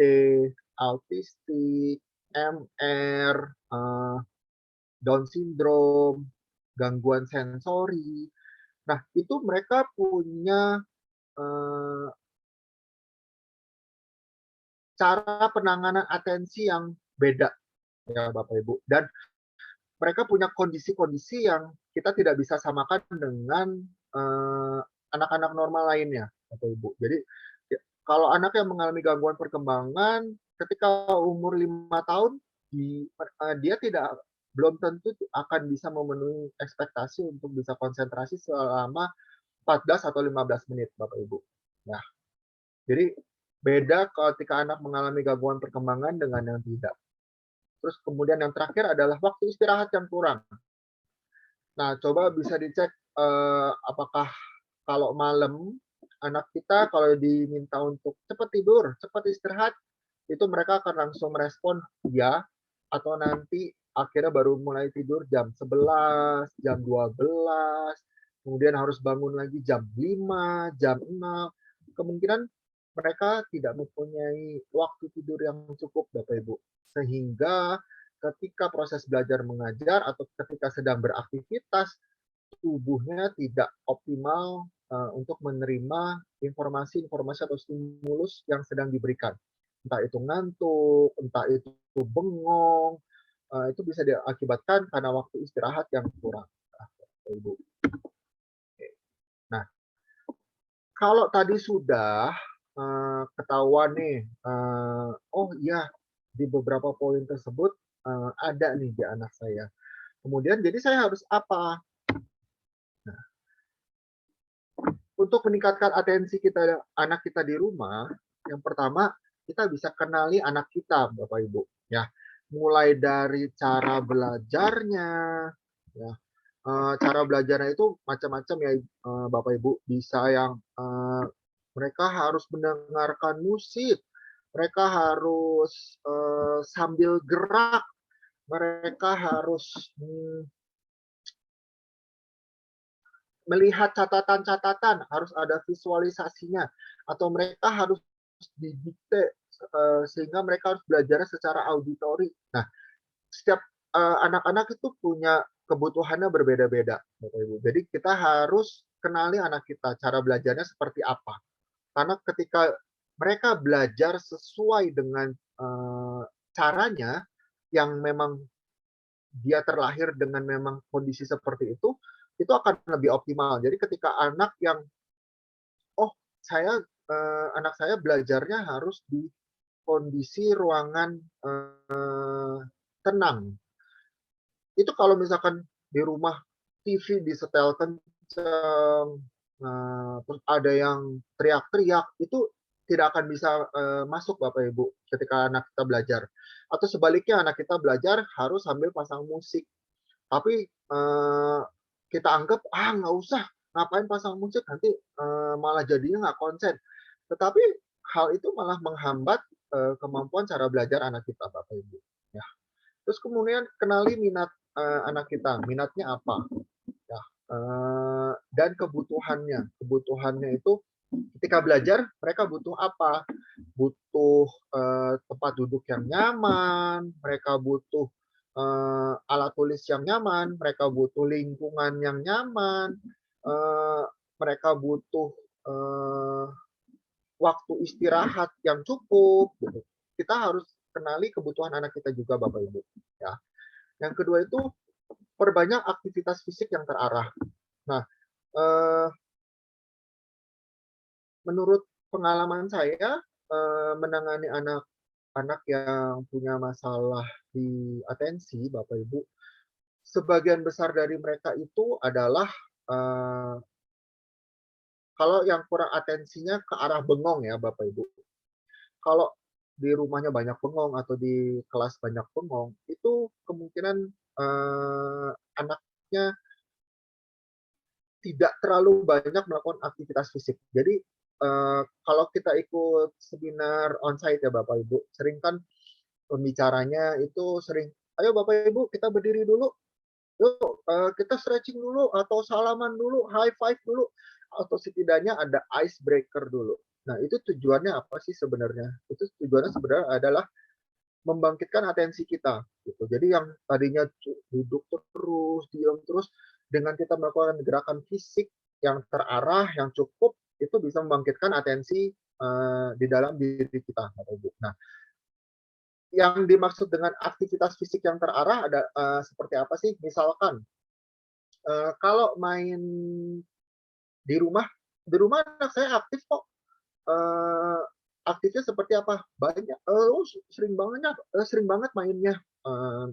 autistik, MR, Down syndrome, gangguan sensori. Nah, itu mereka punya cara penanganan atensi yang beda ya Bapak Ibu. Dan mereka punya kondisi-kondisi yang kita tidak bisa samakan dengan anak-anak normal lainnya Bapak Ibu. Jadi kalau anak yang mengalami gangguan perkembangan ketika umur 5 tahun dia belum tentu akan bisa memenuhi ekspektasi untuk bisa konsentrasi selama 14 atau 15 menit Bapak Ibu. Nah, jadi beda ketika anak mengalami gangguan perkembangan dengan yang tidak. Terus kemudian yang terakhir adalah waktu istirahat yang kurang. Nah, coba bisa dicek apakah kalau malam anak kita kalau diminta untuk cepat tidur, cepat istirahat, itu mereka akan langsung merespon ya, atau nanti akhirnya baru mulai tidur jam 11, jam 12, kemudian harus bangun lagi jam 5, jam 6. Kemungkinan mereka tidak mempunyai waktu tidur yang cukup, Bapak Ibu. Sehingga ketika proses belajar mengajar atau ketika sedang beraktivitas, tubuhnya tidak optimal untuk menerima informasi-informasi atau stimulus yang sedang diberikan. Entah itu ngantuk, entah itu bengong, itu bisa diakibatkan karena waktu istirahat yang kurang. Ibu. Nah, kalau tadi sudah ketahuan nih, oh iya di beberapa poin tersebut ada nih di anak saya. Kemudian jadi saya harus apa? Nah, untuk meningkatkan atensi kita anak kita di rumah, yang pertama kita bisa kenali anak kita, Bapak Ibu. Ya, mulai dari cara belajarnya, ya, cara belajarnya itu macam-macam ya, Bapak Ibu. Bisa yang mereka harus mendengarkan musik, mereka harus sambil gerak, mereka harus melihat catatan-catatan, harus ada visualisasinya, atau mereka harus didikte sehingga mereka harus belajar secara auditori. Nah, setiap anak-anak itu punya kebutuhannya berbeda-beda, Bapak Ibu. Jadi kita harus kenali anak kita, cara belajarnya seperti apa. Karena ketika mereka belajar sesuai dengan caranya, yang memang dia terlahir dengan memang kondisi seperti itu akan lebih optimal. Jadi ketika anak yang, oh anak saya belajarnya harus di kondisi ruangan tenang. Itu kalau misalkan di rumah TV disetel kenceng, terus ada yang teriak-teriak, itu tidak akan bisa masuk Bapak Ibu ketika anak kita belajar. Atau sebaliknya anak kita belajar harus sambil pasang musik. Tapi kita anggap nggak usah, ngapain pasang musik nanti malah jadinya nggak konsen. Tetapi hal itu malah menghambat kemampuan cara belajar anak kita, Bapak Ibu. Ya. Terus kemudian kenali minat anak kita, minatnya apa, ya, dan kebutuhannya. Kebutuhannya itu ketika belajar mereka butuh apa? Butuh tempat duduk yang nyaman, mereka butuh alat tulis yang nyaman, mereka butuh lingkungan yang nyaman, mereka butuh waktu istirahat yang cukup. Gitu. Kita harus kenali kebutuhan anak kita juga, Bapak Ibu. Ya. Yang kedua itu perbanyak aktivitas fisik yang terarah. Nah, menurut pengalaman saya menangani anak-anak yang punya masalah di atensi, Bapak Ibu, sebagian besar dari mereka itu adalah kalau yang kurang atensinya ke arah bengong ya, Bapak Ibu. Kalau di rumahnya banyak bengong atau di kelas banyak bengong, itu kemungkinan anaknya tidak terlalu banyak melakukan aktivitas fisik. Jadi kalau kita ikut seminar onsite ya Bapak Ibu, sering kan pembicaranya itu sering, ayo Bapak Ibu kita berdiri dulu, yuk kita stretching dulu atau salaman dulu, high five dulu, atau setidaknya ada ice breaker dulu. Nah, itu tujuannya apa sih sebenarnya? Itu tujuannya sebenarnya adalah membangkitkan atensi kita gitu. Jadi yang tadinya duduk terus, diam terus, dengan kita melakukan gerakan fisik yang terarah, yang cukup, itu bisa membangkitkan atensi di dalam diri kita, Bapak Ibu. Nah, yang dimaksud dengan aktivitas fisik yang terarah ada seperti apa sih? Misalkan kalau main di rumah anak saya aktif kok. Eee, Aktifnya seperti apa? Banyak, sering banget mainnya,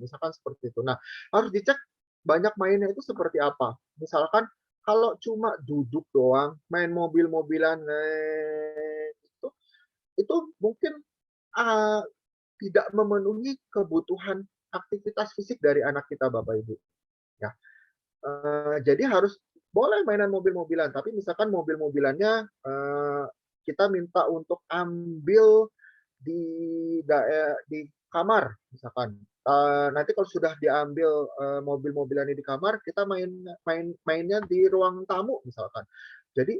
misalkan seperti itu. Nah, harus dicek banyak mainnya itu seperti apa. Misalkan kalau cuma duduk doang, main mobil-mobilan, itu mungkin, eee, tidak memenuhi kebutuhan aktivitas fisik dari anak kita, Bapak Ibu, ya. Jadi harus boleh mainan mobil-mobilan, tapi misalkan mobil-mobilannya, kita minta untuk ambil di di kamar misalkan. Nanti kalau sudah diambil, mobil-mobilannya di kamar, kita mainnya di ruang tamu misalkan. Jadi,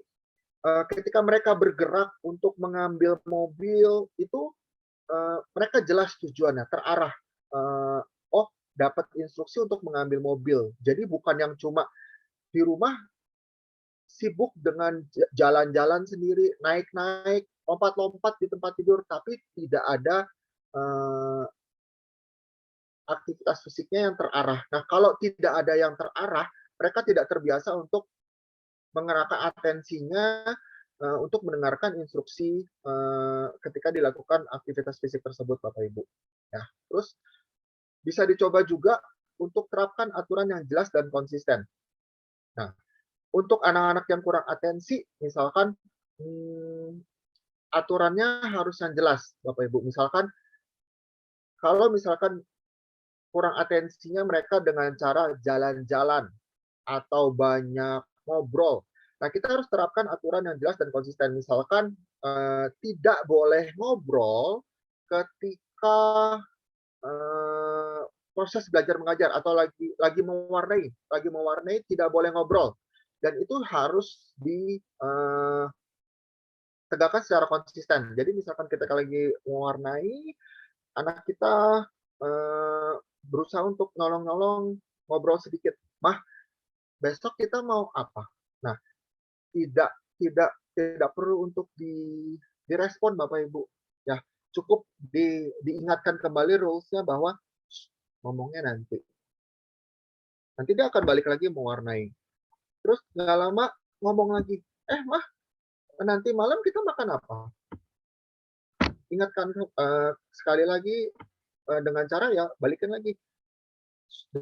ketika mereka bergerak untuk mengambil mobil itu, mereka jelas tujuannya, terarah. Eee, oh, dapat instruksi untuk mengambil mobil. Jadi bukan yang cuma di rumah sibuk dengan jalan-jalan sendiri, naik-naik, lompat-lompat di tempat tidur, tapi tidak ada aktivitas fisiknya yang terarah. Nah, kalau tidak ada yang terarah, mereka tidak terbiasa untuk mengerahkan atensinya untuk mendengarkan instruksi ketika dilakukan aktivitas fisik tersebut, Bapak Ibu. Ya, terus bisa dicoba juga untuk terapkan aturan yang jelas dan konsisten. Nah, untuk anak-anak yang kurang atensi, misalkan, aturannya harus yang jelas, Bapak Ibu. Misalkan, kalau misalkan kurang atensinya mereka dengan cara jalan-jalan atau banyak ngobrol. Nah, kita harus terapkan aturan yang jelas dan konsisten. Misalkan, tidak boleh ngobrol ketika, proses belajar mengajar atau lagi mewarnai tidak boleh ngobrol. Dan itu harus tegakkan secara konsisten. Jadi misalkan kita lagi mewarnai, anak kita berusaha untuk nolong-nolong, ngobrol sedikit, "Mah, besok kita mau apa?" Nah, tidak tidak perlu untuk direspon Bapak Ibu, ya. Cukup diingatkan kembali rules-nya bahwa, ngomongnya nanti. Nanti dia akan balik lagi mewarnai. Terus nggak lama ngomong lagi, Mah, nanti malam kita makan apa?" Ingatkan sekali lagi dengan cara ya balikin lagi,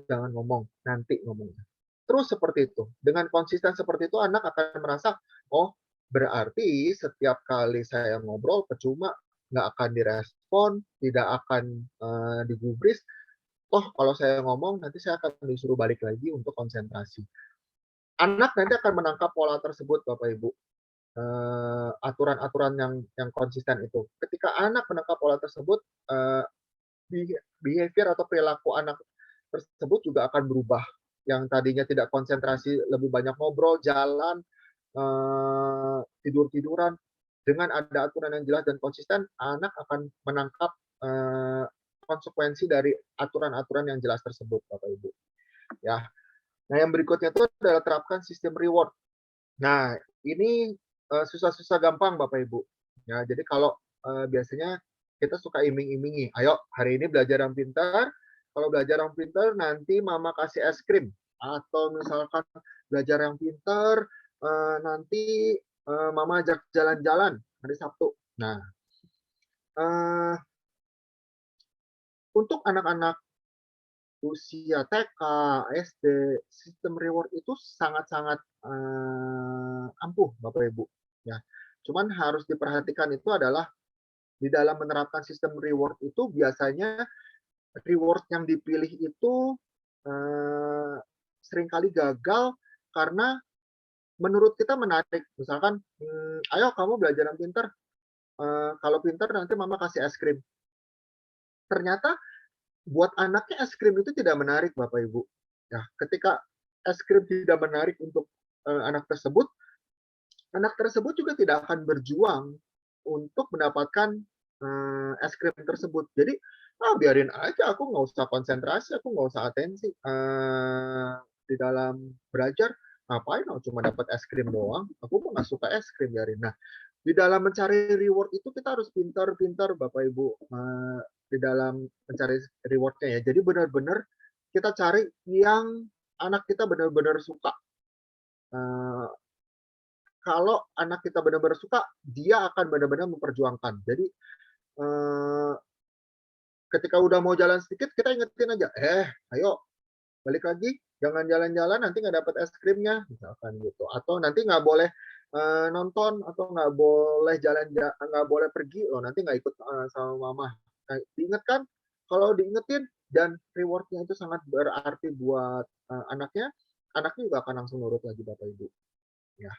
"Jangan ngomong, nanti ngomongnya." Terus seperti itu. Dengan konsisten seperti itu anak akan merasa, "Oh, berarti setiap kali saya ngobrol percuma, nggak akan direspon, tidak akan digubris. Toh kalau saya ngomong nanti saya akan disuruh balik lagi untuk konsentrasi." Anak nanti akan menangkap pola tersebut, Bapak Ibu. Aturan-aturan yang konsisten itu. Ketika anak menangkap pola tersebut, behavior atau perilaku anak tersebut juga akan berubah. Yang tadinya tidak konsentrasi, lebih banyak ngobrol, jalan, tidur-tiduran. Dengan ada aturan yang jelas dan konsisten, anak akan menangkap konsekuensi dari aturan-aturan yang jelas tersebut, Bapak Ibu. Ya. Nah, yang berikutnya itu adalah terapkan sistem reward. Nah, ini susah-susah gampang, Bapak Ibu. Ya, jadi kalau biasanya kita suka iming-imingi, "Ayo hari ini belajar yang pintar, kalau belajar yang pintar nanti mama kasih es krim." Atau misalkan belajar yang pintar, nanti mama ajak jalan-jalan hari Sabtu. Nah, eee, untuk anak-anak usia TK, SD, sistem reward itu sangat-sangat ampuh, Bapak Ibu. Ya, cuman harus diperhatikan itu adalah di dalam menerapkan sistem reward itu biasanya reward yang dipilih itu seringkali gagal karena menurut kita menarik. Misalkan, "Ayo kamu belajar yang pintar, kalau pintar nanti mama kasih es krim." Ternyata buat anaknya es krim itu tidak menarik, Bapak Ibu. Ya, ketika es krim tidak menarik untuk anak tersebut juga tidak akan berjuang untuk mendapatkan es krim tersebut. Jadi, biarin aja, aku nggak usah konsentrasi, aku nggak usah atensi di dalam belajar. Ngapain aku cuma dapat es krim doang? Aku mah nggak suka es krim, biarin. Nah, di dalam mencari reward itu kita harus pintar-pintar, Bapak Ibu, di dalam mencari rewardnya ya. Jadi benar-benar kita cari yang anak kita benar-benar suka. Kalau anak kita benar-benar suka, dia akan benar-benar memperjuangkan. Jadi ketika udah mau jalan sedikit, kita ingetin aja, ayo balik lagi, jangan jalan-jalan nanti nggak dapat es krimnya, misalkan gitu. Atau nanti nggak boleh nonton, atau nggak boleh nggak boleh pergi loh, nanti nggak ikut sama mama. Nah, diingatkan, kalau diingetin dan rewardnya itu sangat berarti buat anaknya juga akan langsung nurut lagi, Bapak Ibu. Ya.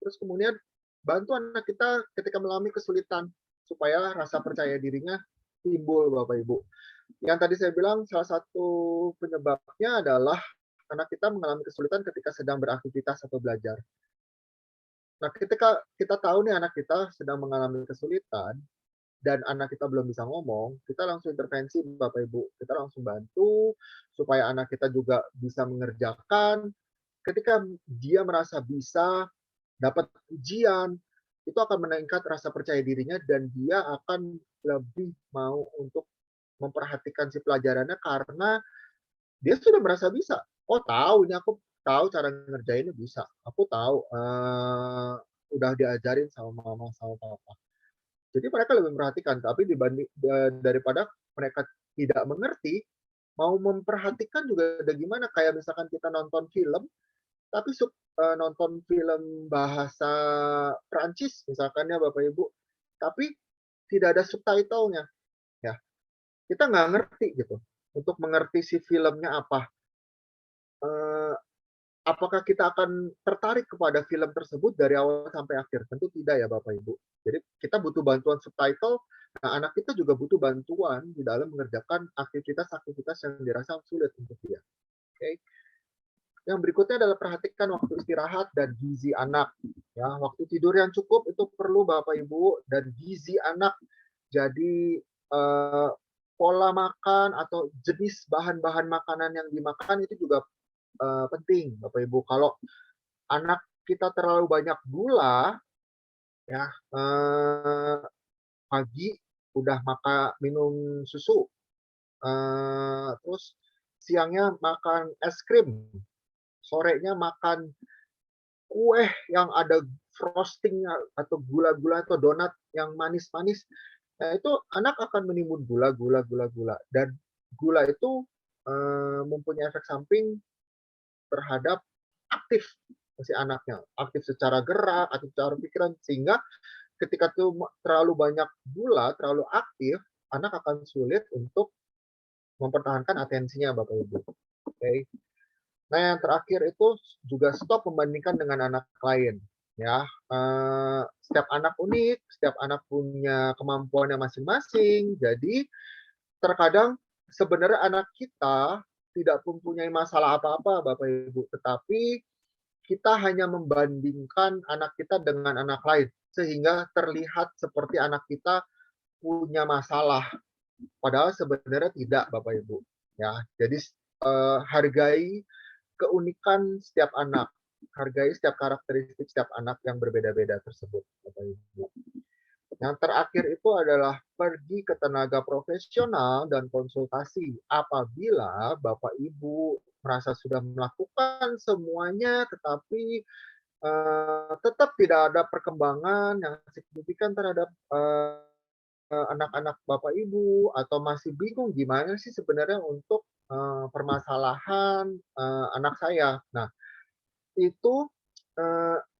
Terus kemudian bantu anak kita ketika mengalami kesulitan supaya rasa percaya dirinya timbul, Bapak Ibu. Yang tadi saya bilang salah satu penyebabnya adalah anak kita mengalami kesulitan ketika sedang beraktivitas atau belajar. Nah, ketika kita tahu nih anak kita sedang mengalami kesulitan dan anak kita belum bisa ngomong, kita langsung intervensi, Bapak Ibu. Kita langsung bantu supaya anak kita juga bisa mengerjakan. Ketika dia merasa bisa dapat ujian, itu akan meningkat rasa percaya dirinya dan dia akan lebih mau untuk memperhatikan si pelajarannya karena dia sudah merasa bisa. Oh, tahu ini aku tahu cara ngerjainnya bisa. Aku tahu udah diajarin sama mama sama papa. Jadi mereka lebih memperhatikan, tapi daripada mereka tidak mengerti, mau memperhatikan juga ada gimana. Kayak misalkan kita nonton film, tapi nonton film bahasa Prancis misalkan ya Bapak Ibu, tapi tidak ada subtitlenya, ya kita nggak ngerti gitu. Untuk mengerti si filmnya apa, apakah kita akan tertarik kepada film tersebut dari awal sampai akhir? Tentu tidak ya Bapak Ibu. Jadi kita butuh bantuan subtitle. Nah, anak kita juga butuh bantuan di dalam mengerjakan aktivitas-aktivitas yang dirasa sulit untuk dia. Oke. Yang berikutnya adalah perhatikan waktu istirahat dan gizi anak. Ya, waktu tidur yang cukup itu perlu Bapak Ibu, dan gizi anak. Jadi pola makan atau jenis bahan-bahan makanan yang dimakan itu juga penting Bapak Ibu. Kalau anak kita terlalu banyak gula, ya pagi udah minum susu, terus siangnya makan es krim, sorenya makan kue yang ada frosting atau gula-gula atau donat yang manis-manis. Nah, itu anak akan menimbun gula. Dan gula itu mempunyai efek samping terhadap aktif si anaknya. Aktif secara gerak, aktif secara pikiran. Sehingga ketika itu terlalu banyak gula, terlalu aktif, anak akan sulit untuk mempertahankan atensinya, Bapak Ibu. Oke. Nah, yang terakhir itu juga stop membandingkan dengan anak lain. Ya, setiap anak unik, setiap anak punya kemampuannya masing-masing. Jadi terkadang sebenarnya anak kita tidak mempunyai masalah apa-apa, Bapak Ibu, tetapi kita hanya membandingkan anak kita dengan anak lain sehingga terlihat seperti anak kita punya masalah. Padahal sebenarnya tidak, Bapak Ibu. Ya, jadi hargai keunikan setiap anak, hargai setiap karakteristik setiap anak yang berbeda-beda tersebut, Bapak Ibu. Yang terakhir itu adalah pergi ke tenaga profesional dan konsultasi apabila Bapak Ibu merasa sudah melakukan semuanya tetapi tetap tidak ada perkembangan yang signifikan terhadap anak-anak Bapak Ibu, atau masih bingung gimana sih sebenarnya untuk permasalahan anak saya. Nah, itu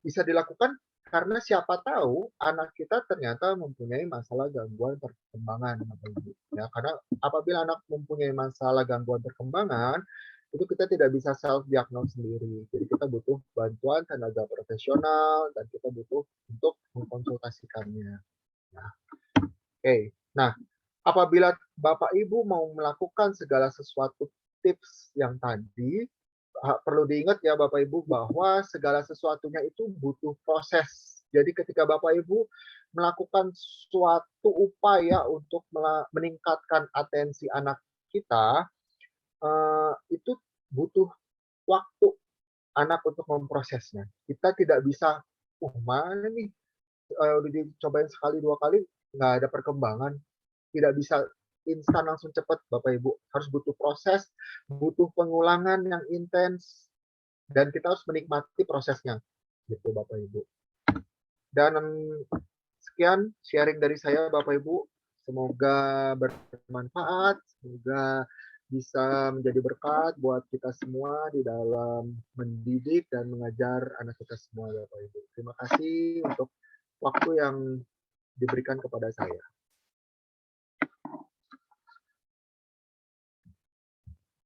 bisa dilakukan karena siapa tahu anak kita ternyata mempunyai masalah gangguan perkembangan, Bapak Ibu. Ya, karena apabila anak mempunyai masalah gangguan perkembangan, itu kita tidak bisa self diagnose sendiri. Jadi kita butuh bantuan tenaga profesional dan kita butuh untuk mengkonsultasikannya. Nah, oke. Nah, apabila Bapak Ibu mau melakukan segala sesuatu tips yang tadi, perlu diingat ya Bapak Ibu bahwa segala sesuatunya itu butuh proses. Jadi ketika Bapak Ibu melakukan suatu upaya untuk meningkatkan atensi anak kita, itu butuh waktu anak untuk memprosesnya. Kita tidak bisa, mana nih, udah dicobain sekali, 2 kali, nggak ada perkembangan. Tidak bisa instan langsung cepat Bapak Ibu. Harus butuh proses, butuh pengulangan yang intens, dan kita harus menikmati prosesnya, gitu Bapak Ibu. Dan sekian sharing dari saya Bapak Ibu. Semoga bermanfaat, semoga bisa menjadi berkat buat kita semua di dalam mendidik dan mengajar anak kita semua Bapak Ibu. Terima kasih untuk waktu yang diberikan kepada saya.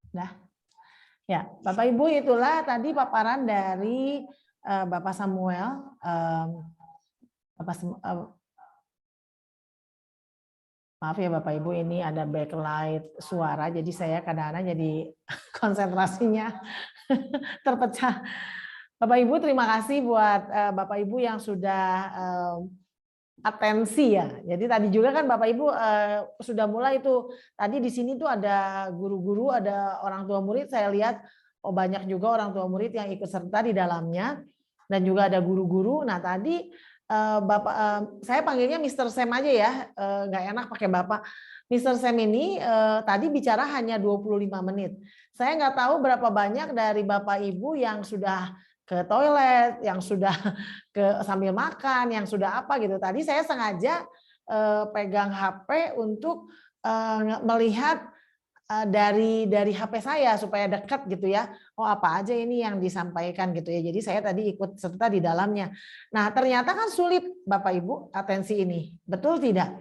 Nah, ya Bapak Ibu itulah tadi paparan dari Bapak Samuel. Maaf ya Bapak Ibu, ini ada backlight suara, jadi saya kadang-kadang jadi konsentrasinya terpecah. Bapak Ibu terima kasih buat Bapak Ibu yang sudah atensi ya. Jadi tadi juga kan Bapak Ibu sudah mulai itu. Tadi di sini tuh ada guru-guru, ada orang tua murid. Saya lihat banyak juga orang tua murid yang ikut serta di dalamnya, dan juga ada guru-guru. Nah tadi Bapak, saya panggilnya Mr. Sam aja ya, nggak enak pakai Bapak. Mr. Sam ini tadi bicara hanya 25 menit. Saya nggak tahu berapa banyak dari Bapak Ibu yang sudah ke toilet, yang sudah sambil makan, yang sudah apa gitu. Tadi saya sengaja pegang HP untuk melihat dari HP saya supaya dekat gitu ya. Oh apa aja ini yang disampaikan gitu ya. Jadi saya tadi ikut serta di dalamnya. Nah ternyata kan sulit Bapak Ibu atensi ini. Betul tidak?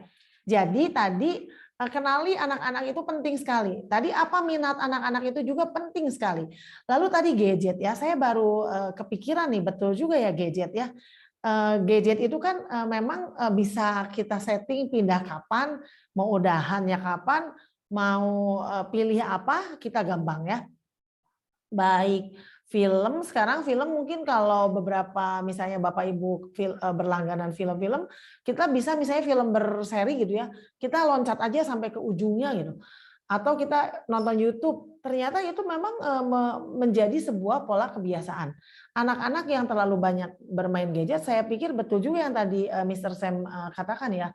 Jadi tadi kenali anak-anak itu penting sekali. Tadi apa minat anak-anak itu juga penting sekali. Lalu tadi gadget ya, saya baru kepikiran nih, betul juga ya gadget ya. Gadget itu kan memang bisa kita setting pindah kapan, mau udahannya kapan, mau pilih apa, kita gampang ya. Baik film, sekarang film mungkin kalau beberapa misalnya Bapak Ibu berlangganan film-film, kita bisa misalnya film berseri gitu ya, kita loncat aja sampai ke ujungnya gitu. Atau kita nonton YouTube, ternyata itu memang menjadi sebuah pola kebiasaan. Anak-anak yang terlalu banyak bermain gadget, saya pikir betul juga yang tadi Mr. Sam katakan ya.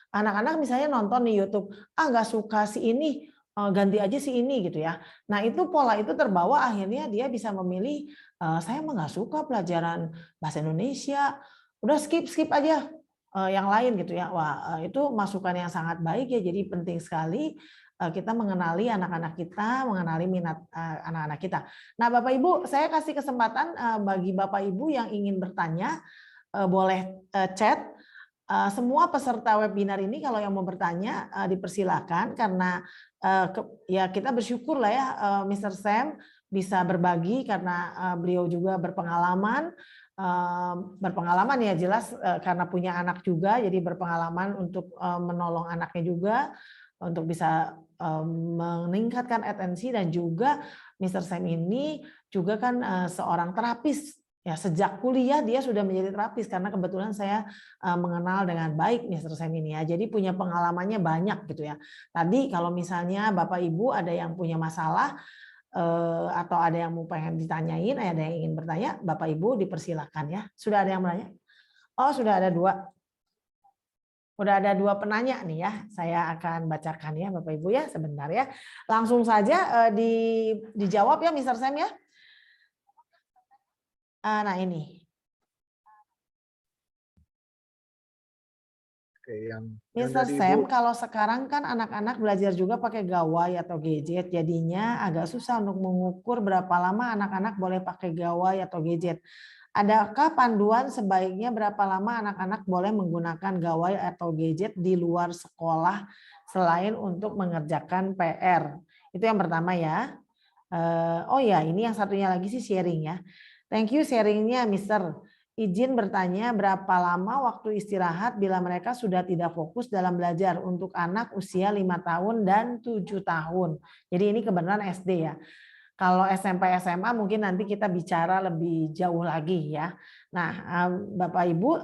Anak-anak misalnya nonton di YouTube, nggak suka si ini, ganti aja si ini gitu ya. Nah itu pola itu terbawa, akhirnya dia bisa memilih, saya mah nggak suka pelajaran bahasa Indonesia, udah skip aja yang lain gitu ya. Wah itu masukan yang sangat baik ya. Jadi penting sekali kita mengenali anak-anak kita, mengenali minat anak-anak kita. Nah Bapak Ibu, saya kasih kesempatan bagi Bapak Ibu yang ingin bertanya, boleh chat. Semua peserta webinar ini kalau yang mau bertanya dipersilakan, karena ya kita bersyukur lah ya Mr. Sam bisa berbagi karena beliau juga berpengalaman ya jelas karena punya anak juga, jadi berpengalaman untuk menolong anaknya juga untuk bisa meningkatkan atensi. Dan juga Mr. Sam ini juga kan seorang terapis. Ya, sejak kuliah dia sudah menjadi terapis karena kebetulan saya mengenal dengan baik Mr. Sam ini ya. Jadi punya pengalamannya banyak gitu ya. Tadi kalau misalnya Bapak Ibu ada yang punya masalah atau ada yang mau pengen ditanyain, ada yang ingin bertanya, Bapak Ibu dipersilakan ya. Sudah ada yang bertanya? Oh, sudah ada 2. Udah ada 2 penanya nih ya. Saya akan bacakan ya Bapak Ibu ya, sebentar ya. Langsung saja dijawab ya Mr. Sam ya. Nah ini. Oke, yang Mr. dari Sam, Ibu. kalau sekarang kan anak-anak belajar juga pakai gawai atau gadget, jadinya agak susah untuk mengukur berapa lama anak-anak boleh pakai gawai atau gadget. Adakah panduan sebaiknya berapa lama anak-anak boleh menggunakan gawai atau gadget di luar sekolah selain untuk mengerjakan PR? Itu yang pertama ya. Oh ya, ini yang satunya lagi sih sharing ya. Thank you sharingnya, Mister. izin bertanya berapa lama waktu istirahat bila mereka sudah tidak fokus dalam belajar untuk anak usia 5 tahun dan 7 tahun. Jadi ini kebenaran SD ya. Kalau SMP SMA mungkin nanti kita bicara lebih jauh lagi ya. Nah, Bapak Ibu,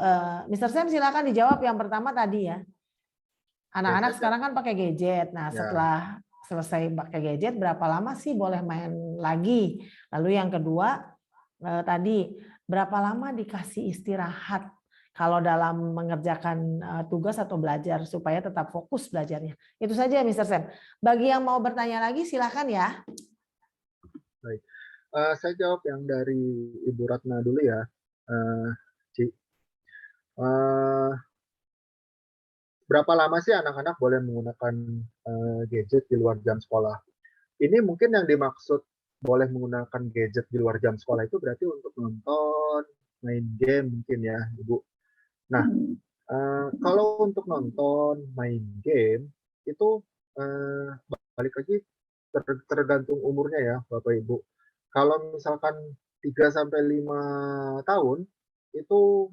Mr. Sam silakan dijawab yang pertama tadi ya. Anak-anak sekarang kan pakai gadget. Nah, setelah selesai pakai gadget, berapa lama sih boleh main lagi? Lalu yang kedua, tadi berapa lama dikasih istirahat kalau dalam mengerjakan tugas atau belajar supaya tetap fokus belajarnya. Itu saja Mr. Sam. Bagi yang mau bertanya lagi silakan ya. Baik. Saya jawab yang dari Ibu Ratna dulu ya, Ci. Berapa lama sih anak-anak boleh menggunakan gadget di luar jam sekolah? Ini mungkin yang dimaksud boleh menggunakan gadget di luar jam sekolah itu berarti untuk nonton, main game mungkin ya, Ibu. Nah, kalau untuk nonton, main game itu balik lagi tergantung umurnya ya, Bapak Ibu. Kalau misalkan 3 sampai 5 tahun itu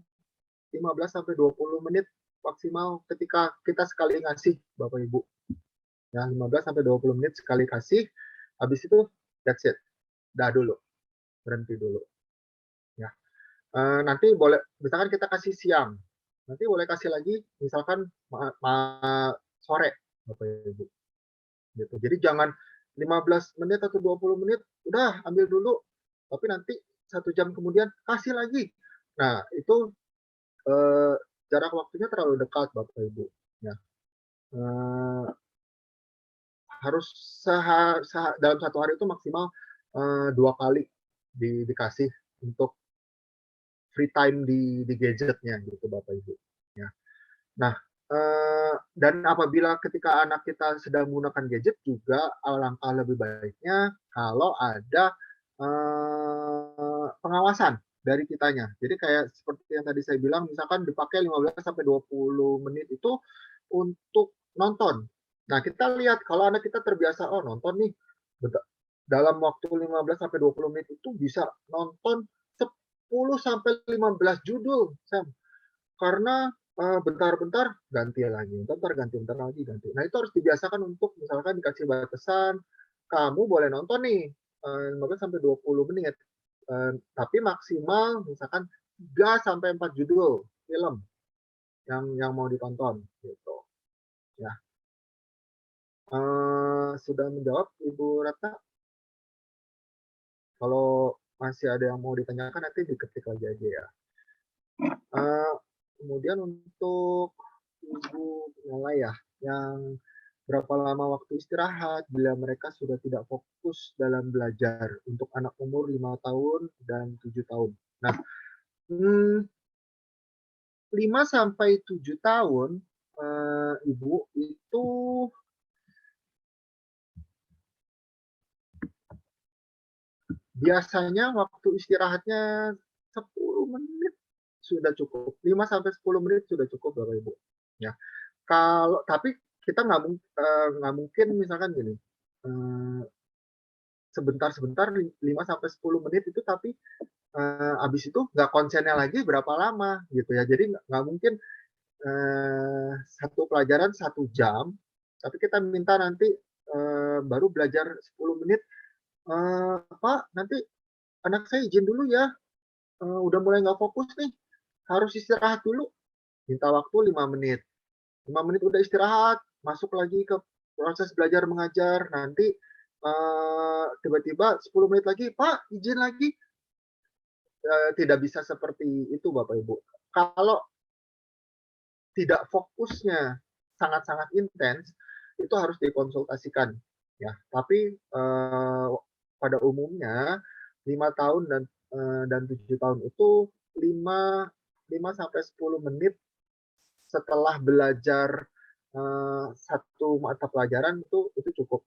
15 sampai 20 menit maksimal ketika kita sekali ngasih Bapak Ibu. Ya, 15 sampai 20 menit sekali kasih, habis itu that's it. Dah dulu. Berhenti dulu. Ya. Nanti boleh misalkan kita kasih siang. Nanti boleh kasih lagi misalkan sore Bapak Ibu. Gitu. Jadi jangan 15 menit atau 20 menit udah ambil dulu. Tapi nanti 1 jam kemudian kasih lagi. Nah, itu jarak waktunya terlalu dekat Bapak Ibu. Ya. Harus dalam 1 hari itu maksimal 2 kali dikasih untuk free time di gadgetnya gitu Bapak Ibu. Ya. Nah, dan apabila ketika anak kita sedang menggunakan gadget juga alangkah lebih baiknya kalau ada pengawasan dari kitanya. Jadi kayak seperti yang tadi saya bilang, misalkan dipakai 15 sampai 20 menit itu untuk nonton. Nah, kita lihat kalau anak kita terbiasa, oh nonton nih, dalam waktu 15 sampai 20 menit itu bisa nonton 10 sampai 15 judul, Sam. Karena bentar-bentar ganti lagi, bentar lagi ganti. Nah, itu harus dibiasakan untuk misalkan dikasih batasan, kamu boleh nonton nih 15 sampai 20 menit. Tapi maksimal misalkan 3 sampai 4 judul film yang mau ditonton gitu. Ya. Sudah menjawab Ibu Ratna? Kalau masih ada yang mau ditanyakan nanti diketik lagi aja ya. Kemudian untuk Ibu Nala ya, yang berapa lama waktu istirahat bila mereka sudah tidak fokus dalam belajar untuk anak umur 5 tahun dan 7 tahun. Nah, 5 sampai 7 tahun, Ibu, itu biasanya waktu istirahatnya 10 menit sudah cukup. 5 sampai 10 menit sudah cukup Bapak Ibu. Ya. Tapi kita nggak mungkin misalkan gini, sebentar 5 sampai 10 menit itu tapi habis itu nggak konsennya lagi berapa lama gitu ya. Jadi nggak mungkin satu pelajaran 1 jam, tapi kita minta nanti baru belajar 10 menit, Pak nanti anak saya izin dulu ya, udah mulai nggak fokus nih, harus istirahat dulu. Minta waktu 5 menit. 5 menit udah istirahat, masuk lagi ke proses belajar mengajar, nanti tiba-tiba 10 menit lagi, Pak izin lagi. Tidak bisa seperti itu Bapak Ibu. Kalau tidak fokusnya sangat-sangat intens, itu harus dikonsultasikan. Ya, tapi pada umumnya 5 tahun dan 7 tahun itu 5 sampai 10 menit setelah belajar satu mata pelajaran itu cukup.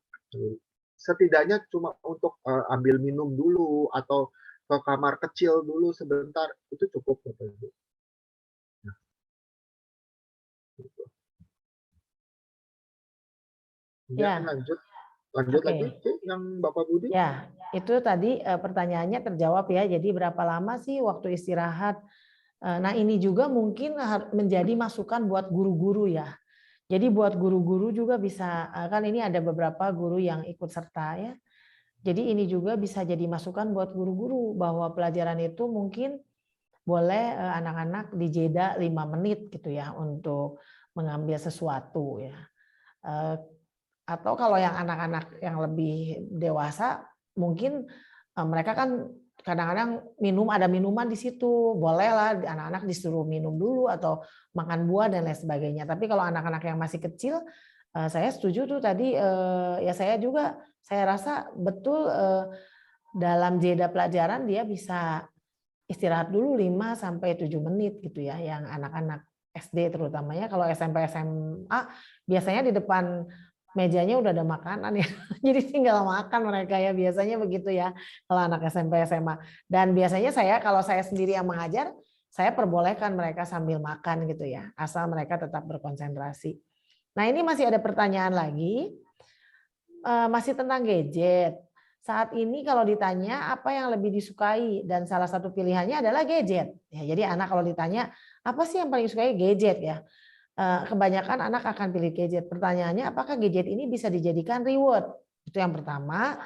Setidaknya cuma untuk ambil minum dulu atau ke kamar kecil dulu sebentar itu cukup Bapak Ibu. Nah, gitu. Ya. Lanjut Okay. lagi yang Bapak Budi. Ya, itu tadi pertanyaannya terjawab ya. Jadi berapa lama sih waktu istirahat Nah, ini juga mungkin menjadi masukan buat guru-guru ya. Jadi buat guru-guru juga bisa, kan ini ada beberapa guru yang ikut serta ya. Jadi ini juga bisa jadi masukan buat guru-guru bahwa pelajaran itu mungkin boleh anak-anak dijeda 5 menit gitu ya untuk mengambil sesuatu ya. Atau kalau yang anak-anak yang lebih dewasa mungkin mereka kan kadang-kadang ada minuman di situ, bolehlah anak-anak disuruh minum dulu atau makan buah dan lain sebagainya. Tapi kalau anak-anak yang masih kecil, saya setuju tuh tadi, ya saya rasa betul dalam jeda pelajaran dia bisa istirahat dulu 5 sampai 7 menit gitu ya, yang anak-anak SD terutamanya. Kalau SMP, SMA biasanya di depan mejanya udah ada makanan ya, jadi tinggal makan mereka ya, biasanya begitu ya kalau anak SMP, SMA. Dan biasanya kalau saya sendiri yang mengajar, saya perbolehkan mereka sambil makan gitu ya, asal mereka tetap berkonsentrasi. Nah, ini masih ada pertanyaan lagi, masih tentang gadget. Saat ini kalau ditanya apa yang lebih disukai dan salah satu pilihannya adalah gadget. Ya, jadi anak kalau ditanya apa sih yang paling disukai, gadget ya. Kebanyakan anak akan pilih gadget. Pertanyaannya apakah gadget ini bisa dijadikan reward? Itu yang pertama.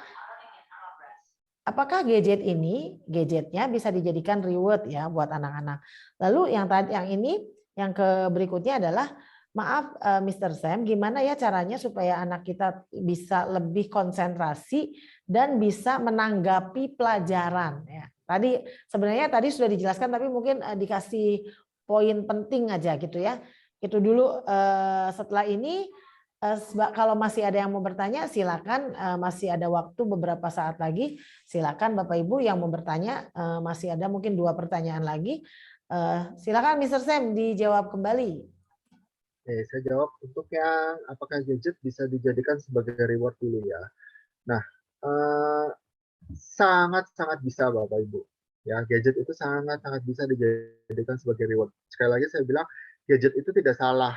Apakah gadgetnya bisa dijadikan reward ya buat anak-anak. Lalu yang berikutnya adalah maaf Mr. Sam, gimana ya caranya supaya anak kita bisa lebih konsentrasi dan bisa menanggapi pelajaran ya. Sebenarnya tadi sudah dijelaskan tapi mungkin dikasih poin penting aja gitu ya. Itu dulu, setelah ini kalau masih ada yang mau bertanya silakan, masih ada waktu beberapa saat lagi. Silakan Bapak Ibu yang mau bertanya, masih ada mungkin 2 pertanyaan lagi. Silakan Mr. Sam dijawab kembali. Oke, saya jawab untuk yang apakah gadget bisa dijadikan sebagai reward dulu ya. Nah, sangat-sangat bisa Bapak Ibu. Ya, gadget itu sangat-sangat bisa dijadikan sebagai reward. Sekali lagi saya bilang, gadget itu tidak salah.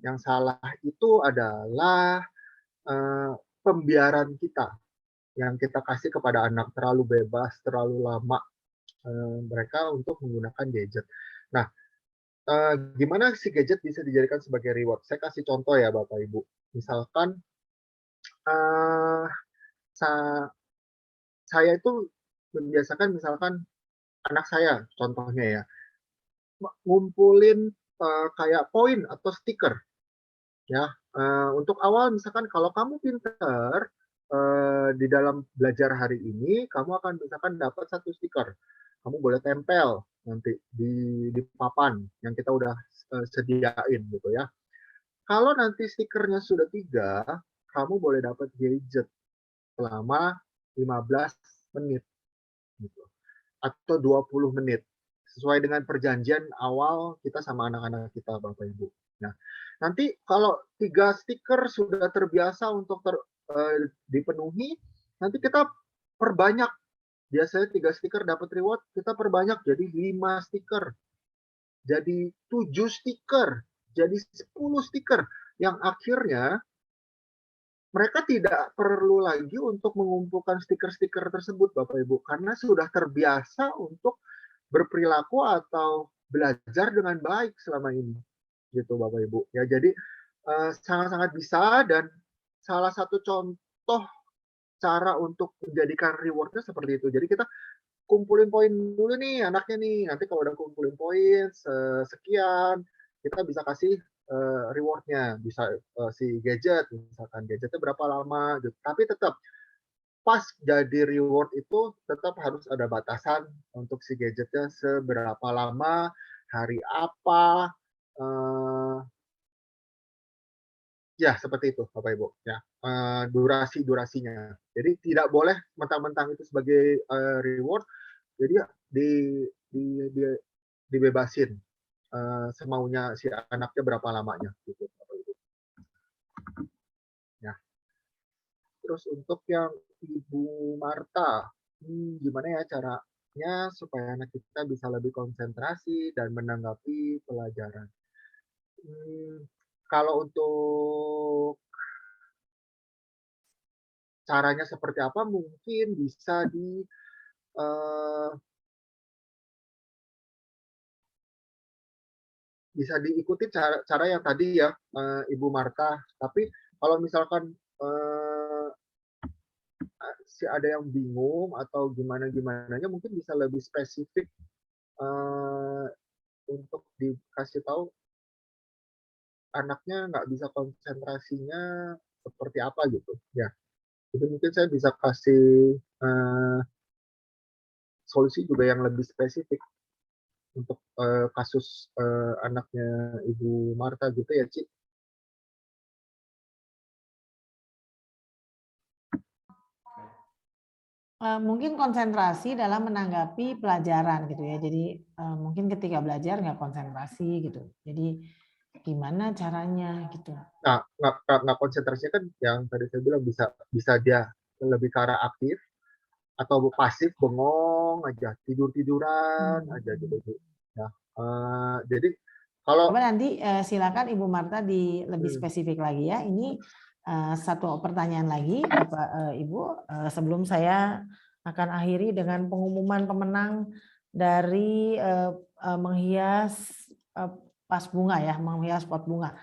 Yang salah itu adalah pembiaran kita yang kita kasih kepada anak terlalu bebas, terlalu lama mereka untuk menggunakan gadget. Nah, gimana si gadget bisa dijadikan sebagai reward? Saya kasih contoh ya Bapak Ibu. Misalkan saya itu membiasakan misalkan anak saya contohnya ya, ngumpulin kayak poin atau stiker ya. Untuk awal misalkan kalau kamu pintar di dalam belajar hari ini, kamu akan misalkan dapat 1 stiker. Kamu boleh tempel nanti di papan yang kita udah sediain gitu ya. Kalau nanti stikernya sudah 3, kamu boleh dapat gadget selama 15 menit gitu. Atau 20 menit. Sesuai dengan perjanjian awal kita sama anak-anak kita Bapak Ibu. Nah, nanti kalau 3 stiker sudah terbiasa untuk dipenuhi, nanti kita perbanyak. Biasanya 3 stiker dapat reward, kita perbanyak jadi 5 stiker. Jadi 7 stiker, jadi 10 stiker. Yang akhirnya mereka tidak perlu lagi untuk mengumpulkan stiker-stiker tersebut Bapak Ibu, karena sudah terbiasa untuk berperilaku atau belajar dengan baik selama ini. Gitu Bapak Ibu. Ya, jadi sangat-sangat bisa, dan salah satu contoh cara untuk menjadikan reward-nya seperti itu. Jadi kita kumpulin poin dulu nih anaknya nih. Nanti kalau udah kumpulin poin sekian, kita bisa kasih reward-nya. Bisa si gadget, misalkan gadgetnya berapa lama gitu. Tapi tetap pas jadi reward itu tetap harus ada batasan untuk si gadgetnya seberapa lama, hari apa, ya seperti itu Bapak Ibu ya, durasinya. Jadi tidak boleh mentang-mentang itu sebagai reward, jadi di, di, di, dibebasin semaunya si anaknya berapa lamanya gitu Bapak Ibu. Ya. Terus untuk yang Ibu Marta, gimana ya caranya supaya anak kita bisa lebih konsentrasi dan menanggapi pelajaran? Kalau untuk caranya seperti apa, mungkin bisa bisa diikuti cara yang tadi ya, Ibu Marta. Tapi kalau misalkan si ada yang bingung atau gimana-gimananya, mungkin bisa lebih spesifik untuk dikasih tahu anaknya nggak bisa konsentrasinya seperti apa gitu. Ya, jadi mungkin saya bisa kasih solusi juga yang lebih spesifik untuk kasus anaknya Ibu Marta gitu ya, Ci. Mungkin konsentrasi dalam menanggapi pelajaran gitu ya. Jadi mungkin ketika belajar nggak konsentrasi gitu. Jadi gimana caranya gitu. Nah, nggak konsentrasinya kan yang tadi saya bilang bisa dia lebih ke arah aktif atau pasif bengong aja, tiduran aja gitu Bu. Ya, jadi kalau coba nanti silakan Ibu Marta lebih spesifik lagi ya. Ini satu pertanyaan lagi Bapak Ibu sebelum saya akan akhiri dengan pengumuman pemenang dari menghias pas bunga ya, menghias pot bunga.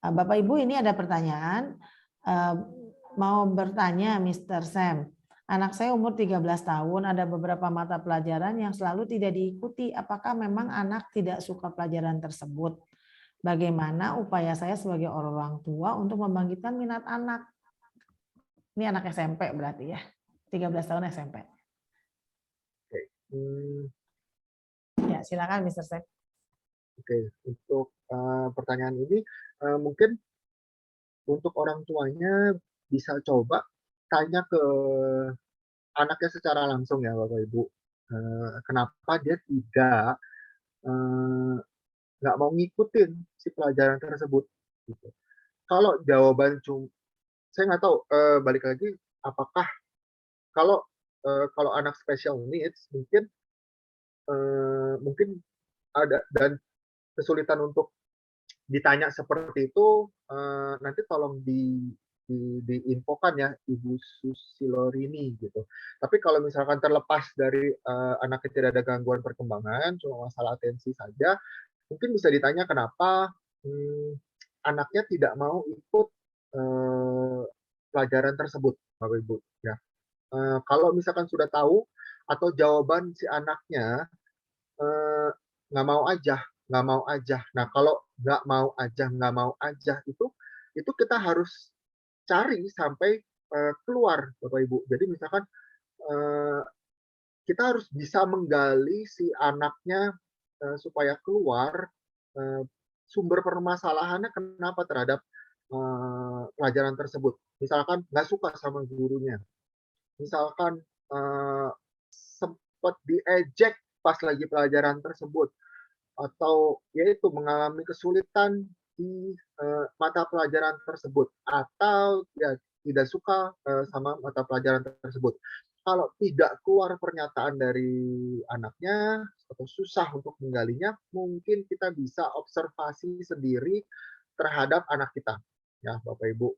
Bapak Ibu ini ada pertanyaan, mau bertanya Mr. Sam. Anak saya umur 13 tahun, ada beberapa mata pelajaran yang selalu tidak diikuti. Apakah memang anak tidak suka pelajaran tersebut? Bagaimana upaya saya sebagai orang tua untuk membangkitkan minat anak? Ini anak SMP berarti ya, 13 tahun SMP. Ya, silakan Mr. Sam. Oke, untuk pertanyaan ini mungkin untuk orang tuanya bisa coba tanya ke anaknya secara langsung ya Bapak Ibu. Kenapa dia nggak mau ngikutin si pelajaran tersebut? Gitu. Kalau jawaban saya nggak tahu balik lagi apakah kalau kalau anak special needs mungkin ada dan kesulitan untuk ditanya seperti itu nanti tolong diinfokan ya Ibu Susilorini gitu. Tapi kalau misalkan terlepas dari anaknya tidak ada gangguan perkembangan, cuma masalah atensi saja, mungkin bisa ditanya kenapa anaknya tidak mau ikut pelajaran tersebut, Bapak Ibu. Ya, kalau misalkan sudah tahu atau jawaban si anaknya nggak mau aja, nggak mau aja. Nah, kalau nggak mau aja itu kita harus cari sampai keluar, Bapak Ibu. Jadi misalkan kita harus bisa menggali si anaknya supaya keluar sumber permasalahannya kenapa terhadap pelajaran tersebut. Misalkan nggak suka sama gurunya, misalkan sempat diejek pas lagi pelajaran tersebut, atau yaitu mengalami kesulitan di mata pelajaran tersebut, atau ya tidak suka sama mata pelajaran tersebut. Kalau tidak keluar pernyataan dari anaknya atau susah untuk menggalinya, mungkin kita bisa observasi sendiri terhadap anak kita. Ya, Bapak Ibu,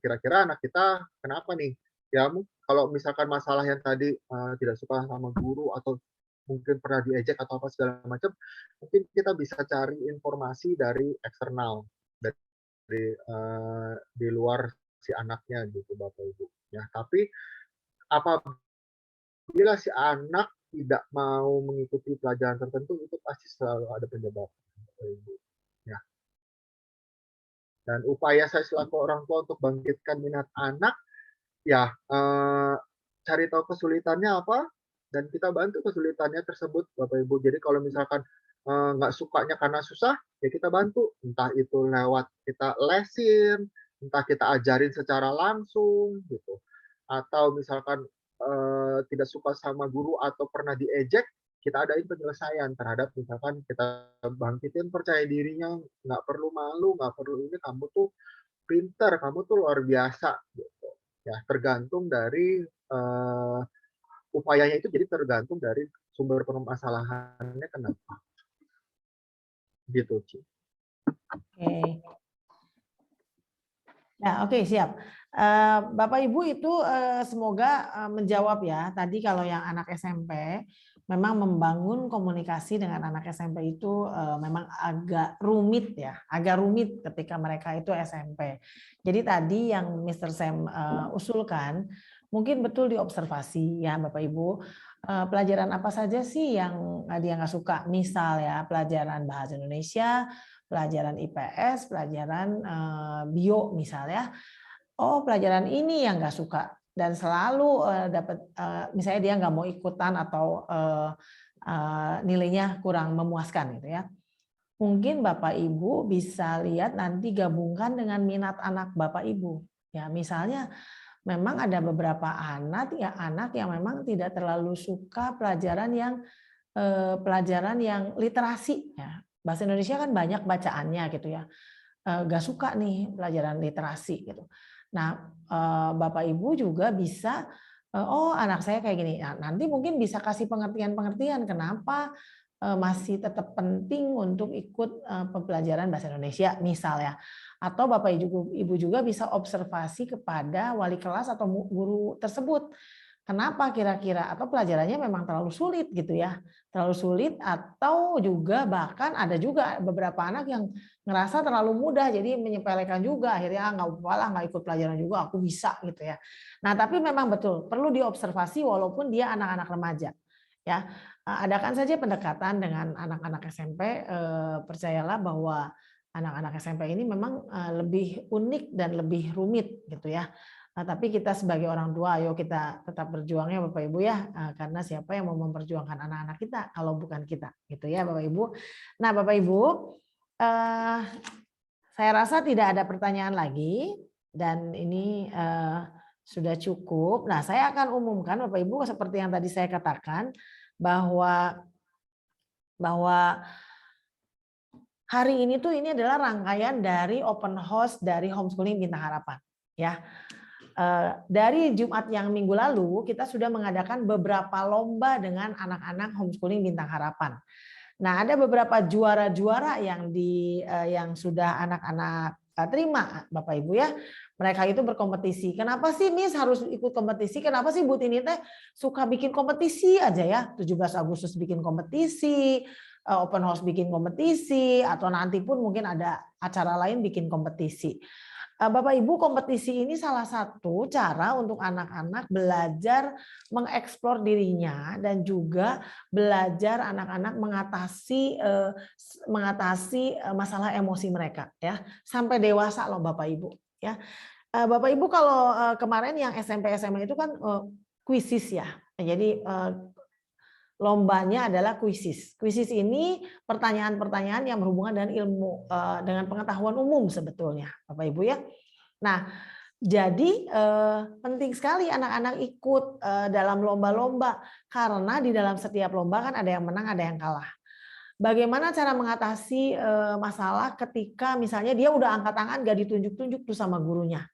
kira-kira anak kita kenapa nih? Ya, kalau misalkan masalah yang tadi tidak suka sama guru atau mungkin pernah diejek atau apa segala macam, mungkin kita bisa cari informasi dari eksternal, dari di luar si anaknya gitu Bapak Ibu. Ya, tapi apabila si anak tidak mau mengikuti pelajaran tertentu itu pasti selalu ada penyebab Bapak Ibu. Ya. Dan upaya saya selaku orang tua untuk bangkitkan minat anak, ya cari tahu kesulitannya apa, dan kita bantu kesulitannya tersebut, Bapak Ibu. Jadi kalau misalkan nggak sukanya karena susah, ya kita bantu. Entah itu lewat kita lesin, entah kita ajarin secara langsung, gitu. Atau misalkan tidak suka sama guru atau pernah diejek, kita adain penyelesaian terhadap misalkan kita bangkitin percaya dirinya, nggak perlu malu, nggak perlu ini, kamu tuh pinter, kamu tuh luar biasa, gitu. Ya, tergantung dari upayanya itu jadi tergantung dari sumber permasalahannya kenapa. Gitu, Ci. Oke. Ya, oke, siap. Bapak Ibu itu semoga menjawab ya. Tadi kalau yang anak SMP, memang membangun komunikasi dengan anak SMP itu memang agak rumit ya, agak rumit ketika mereka itu SMP. Jadi tadi yang Mr. Sam usulkan, mungkin betul diobservasi ya Bapak Ibu. Pelajaran apa saja sih yang dia nggak suka? Misal ya, pelajaran bahasa Indonesia, pelajaran IPS, pelajaran bio misalnya. Oh, pelajaran ini yang nggak suka dan selalu dapat misalnya dia nggak mau ikutan atau nilainya kurang memuaskan gitu ya. Mungkin Bapak Ibu bisa lihat nanti gabungkan dengan minat anak Bapak Ibu. Ya, misalnya memang ada beberapa anak yang memang tidak terlalu suka pelajaran yang literasi ya. Bahasa Indonesia kan banyak bacaannya gitu ya. Gak suka nih pelajaran literasi gitu. Nah, Bapak Ibu juga bisa, oh anak saya kayak gini. Nah, nanti mungkin bisa kasih pengertian-pengertian kenapa masih tetap penting untuk ikut pembelajaran bahasa Indonesia misalnya. Atau Bapak Ibu juga bisa observasi kepada wali kelas atau guru tersebut. Kenapa kira-kira? Atau pelajarannya memang terlalu sulit gitu ya. Terlalu sulit atau juga bahkan ada juga beberapa anak yang ngerasa terlalu mudah jadi menyepelekan juga akhirnya nggak apa lah nggak ikut pelajaran juga aku bisa gitu ya. Nah tapi memang betul perlu diobservasi walaupun dia anak-anak remaja ya. Adakan saja pendekatan dengan anak-anak SMP. Percayalah bahwa anak-anak SMP ini memang lebih unik dan lebih rumit gitu ya. Nah, tapi kita sebagai orang tua, ayo kita tetap berjuang ya Bapak Ibu ya, karena siapa yang mau memperjuangkan anak-anak kita kalau bukan kita, gitu ya Bapak Ibu. Nah Bapak Ibu, saya rasa tidak ada pertanyaan lagi dan ini sudah cukup. Nah saya akan umumkan Bapak Ibu seperti yang tadi saya katakan bahwa hari ini tuh ini adalah rangkaian dari open house dari Homeschooling Bintang Harapan, ya. Dari Jumat yang minggu lalu kita sudah mengadakan beberapa lomba dengan anak-anak Homeschooling Bintang Harapan. Nah, ada beberapa juara-juara yang sudah anak-anak terima, Bapak Ibu ya. Mereka itu berkompetisi. Kenapa sih Miss harus ikut kompetisi? Kenapa sih Bu Tini teh suka bikin kompetisi aja ya? 17 Agustus bikin kompetisi, open house bikin kompetisi, atau nanti pun mungkin ada acara lain bikin kompetisi. Bapak Ibu, kompetisi ini salah satu cara untuk anak-anak belajar mengeksplor dirinya dan juga belajar anak-anak mengatasi masalah emosi mereka ya sampai dewasa loh Bapak Ibu ya. Bapak Ibu kalau kemarin yang SMP SMA itu kan kuisis ya. Jadi lombanya adalah kuisis. Kuisis ini pertanyaan-pertanyaan yang berhubungan dengan ilmu, dengan pengetahuan umum sebetulnya, Bapak Ibu ya. Nah, jadi penting sekali anak-anak ikut dalam lomba-lomba karena di dalam setiap lomba kan ada yang menang, ada yang kalah. Bagaimana cara mengatasi masalah ketika misalnya dia udah angkat tangan gak ditunjuk-tunjuk tuh sama gurunya.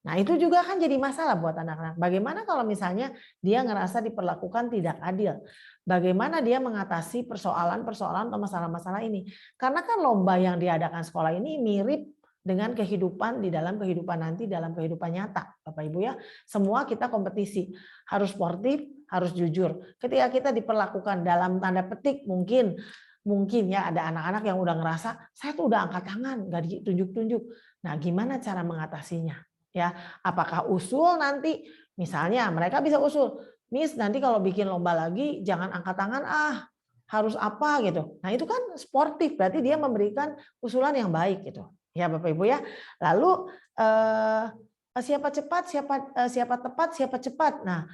Nah itu juga kan jadi masalah buat anak-anak. Bagaimana kalau misalnya dia ngerasa diperlakukan tidak adil? Bagaimana dia mengatasi persoalan-persoalan atau masalah-masalah ini? Karena kan lomba yang diadakan sekolah ini mirip dengan kehidupan di dalam kehidupan nanti, dalam kehidupan nyata. Bapak Ibu ya, semua kita kompetisi. Harus sportif, harus jujur. Ketika kita diperlakukan dalam tanda petik mungkin ya ada anak-anak yang udah ngerasa, saya tuh udah angkat tangan, nggak ditunjuk-tunjuk. Nah gimana cara mengatasinya? Ya, apakah usul nanti misalnya mereka bisa usul, Miss nanti kalau bikin lomba lagi jangan angkat tangan harus apa gitu. Nah itu kan sportif berarti dia memberikan usulan yang baik gitu ya Bapak Ibu ya. Lalu siapa cepat siapa tepat siapa cepat. Nah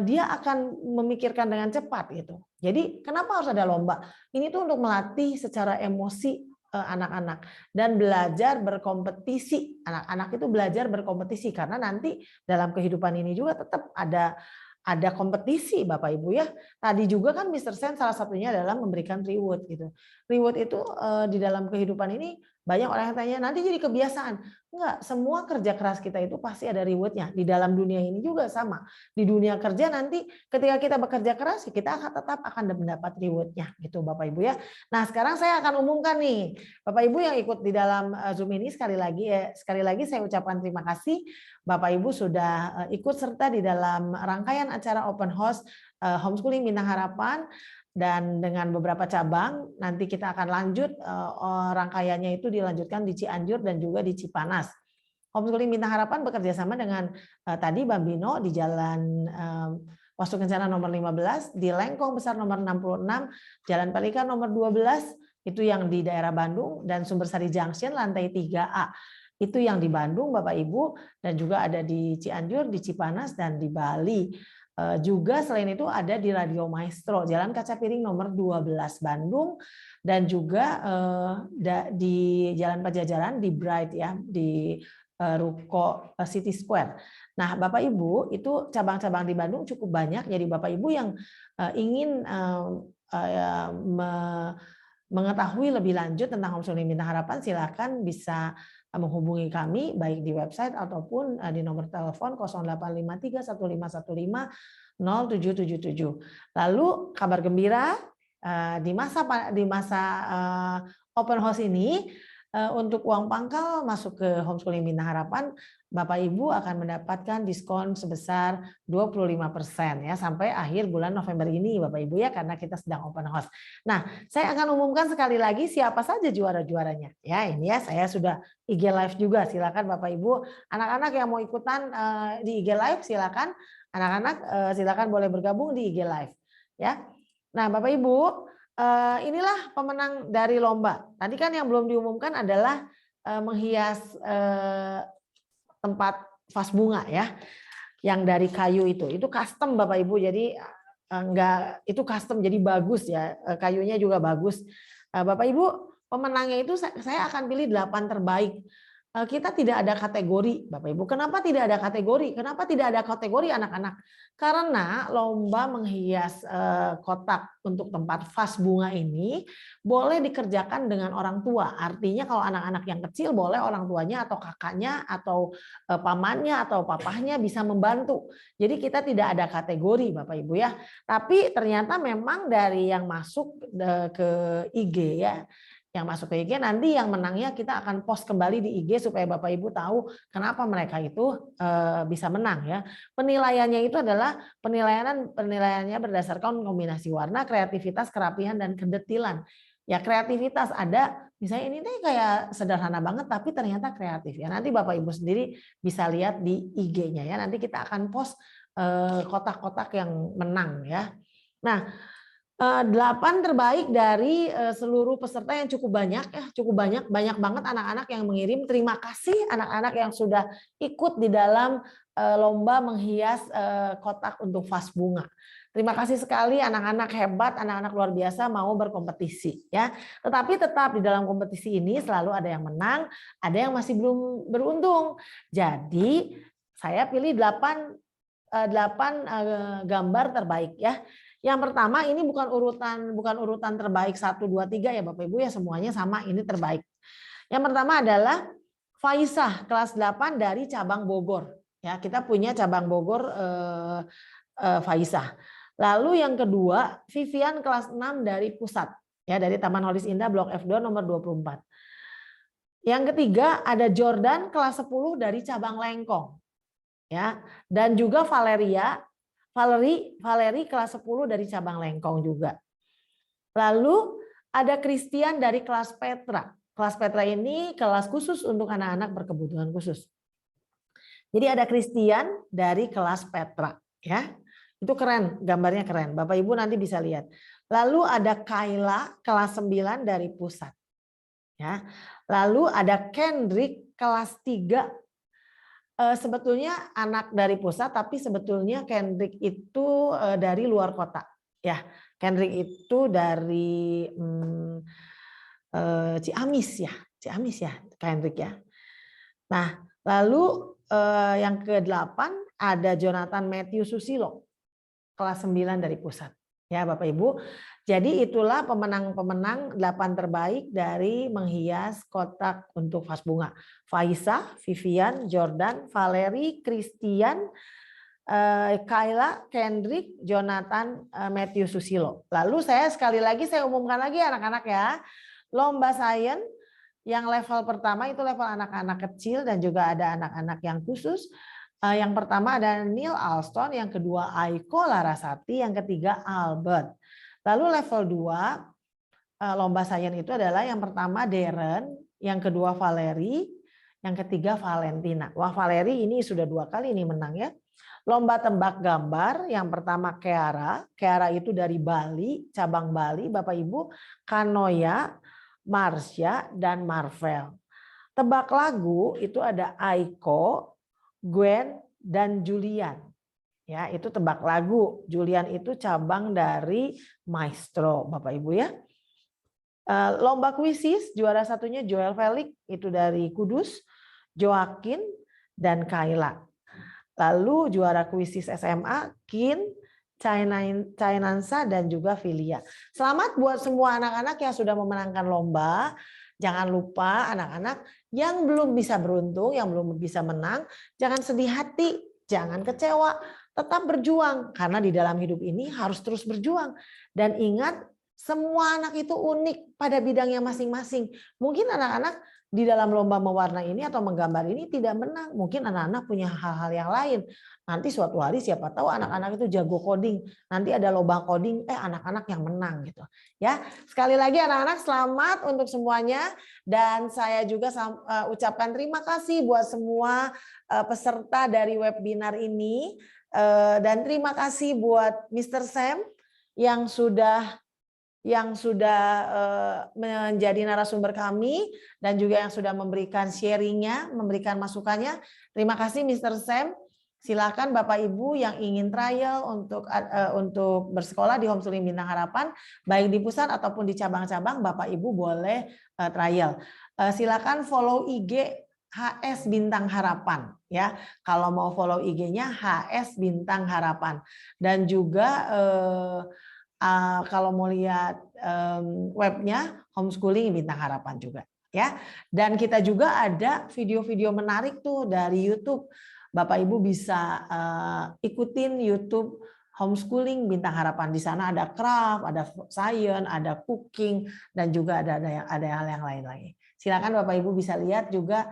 dia akan memikirkan dengan cepat gitu. Jadi kenapa harus ada lomba? Ini tuh untuk melatih secara emosi anak-anak dan belajar berkompetisi. Anak-anak itu belajar berkompetisi karena nanti dalam kehidupan ini juga tetap ada kompetisi Bapak Ibu ya. Tadi juga kan Mr. Sen salah satunya adalah memberikan reward gitu. Reward itu di dalam kehidupan ini Banyak orang yang tanya, nanti jadi kebiasaan. Enggak, semua kerja keras kita itu pasti ada rewardnya. Di dalam dunia ini juga sama. Di dunia kerja nanti ketika kita bekerja keras, kita tetap akan mendapat rewardnya, gitu Bapak Ibu ya. Nah sekarang saya akan umumkan nih, Bapak Ibu yang ikut di dalam Zoom ini sekali lagi saya ucapkan terima kasih. Bapak Ibu sudah ikut serta di dalam rangkaian acara Open House Homeschooling Bintang Harapan. Dan dengan beberapa cabang, nanti kita akan lanjut, rangkaiannya itu dilanjutkan di Cianjur dan juga di Cipanas. Homeschooling Bintang Harapan bekerja sama dengan tadi Bambino di Jalan Wastu Kencana nomor 15, di Lengkong Besar nomor 66, Jalan Pelikan nomor 12, itu yang di daerah Bandung, dan Sumbersari Junction lantai 3A. Itu yang di Bandung Bapak Ibu, dan juga ada di Cianjur, di Cipanas, dan di Bali. Juga selain itu ada di Radio Maestro Jalan Kaca Piring nomor 12 Bandung, dan juga di Jalan Pajajaran di Bright ya, di Ruko City Square. Nah Bapak Ibu, itu cabang-cabang di Bandung cukup banyak. Jadi Bapak Ibu yang ingin mengetahui lebih lanjut tentang Homeschooling Bintang Harapan, silakan bisa menghubungi kami baik di website ataupun di nomor telepon 0853 1515 0777. Lalu kabar gembira di masa Open House ini, untuk uang pangkal masuk ke Homeschooling Bintang Harapan, Bapak Ibu akan mendapatkan diskon sebesar 25% ya sampai akhir bulan November ini Bapak Ibu ya, karena kita sedang Open House. Nah, saya akan umumkan sekali lagi siapa saja juara-juaranya. Ya, ini ya saya sudah IG Live juga. Silakan Bapak Ibu, anak-anak yang mau ikutan di IG Live silakan. Anak-anak silakan boleh bergabung di IG Live ya. Nah, Bapak Ibu, inilah pemenang dari lomba. Tadi kan yang belum diumumkan adalah menghias tempat vas bunga ya, yang dari kayu itu custom Bapak Ibu, jadi enggak, itu custom jadi bagus ya, kayunya juga bagus. Bapak Ibu, pemenangnya itu saya akan pilih 8 terbaik. Kita tidak ada kategori Bapak Ibu. Kenapa tidak ada kategori? Kenapa tidak ada kategori anak-anak? Karena lomba menghias kotak untuk tempat vas bunga ini boleh dikerjakan dengan orang tua. Artinya kalau anak-anak yang kecil boleh orang tuanya atau kakaknya atau pamannya atau papahnya bisa membantu. Jadi kita tidak ada kategori Bapak Ibu ya. Tapi ternyata memang dari yang masuk ke IG ya, yang masuk ke IG, nanti yang menangnya kita akan post kembali di IG supaya Bapak Ibu tahu kenapa mereka itu bisa menang ya. Penilaiannya itu adalah penilaiannya berdasarkan kombinasi warna, kreativitas, kerapihan, dan kedetilan. Ya kreativitas ada, misalnya ini nih kayak sederhana banget tapi ternyata kreatif ya. Nanti Bapak Ibu sendiri bisa lihat di IG-nya ya. Nanti kita akan post kotak-kotak yang menang ya. Nah, 8 terbaik dari seluruh peserta yang cukup banyak ya, banyak banget anak-anak yang mengirim. Terima kasih anak-anak yang sudah ikut di dalam lomba menghias kotak untuk vas bunga. Terima kasih sekali, anak-anak hebat, anak-anak luar biasa mau berkompetisi ya. Tetapi tetap di dalam kompetisi ini selalu ada yang menang, ada yang masih belum beruntung. Jadi saya pilih 8 gambar terbaik ya. Yang pertama ini bukan urutan terbaik 1 2 3 ya Bapak Ibu ya, semuanya sama, ini terbaik. Yang pertama adalah Faisah kelas 8 dari cabang Bogor. Ya, kita punya cabang Bogor Faisah. Lalu yang kedua Vivian kelas 6 dari Pusat ya, dari Taman Holis Indah Blok F2 nomor 24. Yang ketiga ada Jordan kelas 10 dari cabang Lengkong. Ya, dan juga Valerie kelas 10 dari cabang Lengkong juga. Lalu ada Christian dari kelas Petra. Kelas Petra ini kelas khusus untuk anak-anak berkebutuhan khusus. Jadi ada Christian dari kelas Petra ya. Itu keren, gambarnya keren. Bapak Ibu nanti bisa lihat. Lalu ada Kayla kelas 9 dari Pusat. Ya. Lalu ada Kendrick kelas 3. Sebetulnya anak dari Pusat, tapi sebetulnya Kendrick itu dari luar kota. Ya, Kendrick itu dari Ciamis ya, Kendrick ya. Nah, lalu yang ke-8 ada Jonathan Matthew Susilo, kelas 9 dari Pusat. Ya, Bapak Ibu. Jadi itulah pemenang-pemenang 8 terbaik dari menghias kotak untuk vas bunga. Faisa, Vivian, Jordan, Valerie, Christian, Kayla, Kendrick, Jonathan, Matthew Susilo. Lalu saya sekali lagi saya umumkan lagi anak-anak ya. Lomba sains yang level pertama itu level anak-anak kecil dan juga ada anak-anak yang khusus. Yang pertama ada Neil Alston, yang kedua Aiko Larasati, yang ketiga Albert. Lalu level 2 lomba sains itu adalah yang pertama Darren, yang kedua Valerie, yang ketiga Valentina. Wah, Valerie ini sudah 2 kali ini menang ya. Lomba tebak gambar yang pertama Keara. Keara itu dari Bali, cabang Bali, Bapak Ibu, Kanoya, Marsha, dan Marvel. Tebak lagu itu ada Aiko, Gwen, dan Julian. Ya, itu tebak lagu. Julian itu cabang dari Maestro, Bapak Ibu ya. Lomba kuisis juara satunya Joel Felix itu dari Kudus, Joaquin, dan Kayla. Lalu juara kuisis SMA Kin, Chainansa, dan juga Filia. Selamat buat semua anak-anak yang sudah memenangkan lomba. Jangan lupa anak-anak yang belum bisa beruntung, yang belum bisa menang, jangan sedih hati, jangan kecewa. Tetap berjuang, karena di dalam hidup ini harus terus berjuang. Dan ingat, semua anak itu unik pada bidangnya masing-masing. Mungkin anak-anak di dalam lomba mewarna ini atau menggambar ini tidak menang. Mungkin anak-anak punya hal-hal yang lain. Nanti suatu hari siapa tahu anak-anak itu jago coding. Nanti ada lomba coding, anak-anak yang menang gitu. Ya, sekali lagi anak-anak selamat untuk semuanya. Dan saya juga ucapkan terima kasih buat semua peserta dari webinar ini. Dan terima kasih buat Mr. Sam yang sudah menjadi narasumber kami dan juga yang sudah memberikan sharingnya, memberikan masukannya. Terima kasih Mr. Sam. Silakan Bapak Ibu yang ingin trial untuk bersekolah di Homeschooling Bintang Harapan, baik di pusat ataupun di cabang-cabang, Bapak Ibu boleh trial. Silakan follow IG HS Bintang Harapan ya. Kalau mau follow IG-nya HS Bintang Harapan. Dan juga kalau mau lihat webnya Homeschooling Bintang Harapan juga ya. Dan kita juga ada video-video menarik tuh dari YouTube. Bapak Ibu bisa ikutin YouTube Homeschooling Bintang Harapan. Di sana ada craft, ada science, ada cooking, dan juga ada hal yang lain lagi. Silakan Bapak Ibu bisa lihat juga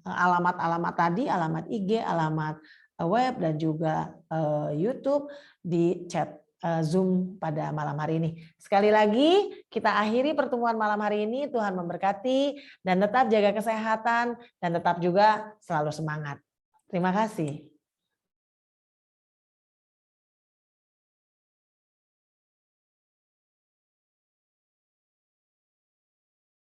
alamat-alamat tadi, alamat IG, alamat web, dan juga YouTube di chat Zoom pada malam hari ini. Sekali lagi kita akhiri pertemuan malam hari ini. Tuhan memberkati dan tetap jaga kesehatan dan tetap juga selalu semangat. Terima kasih.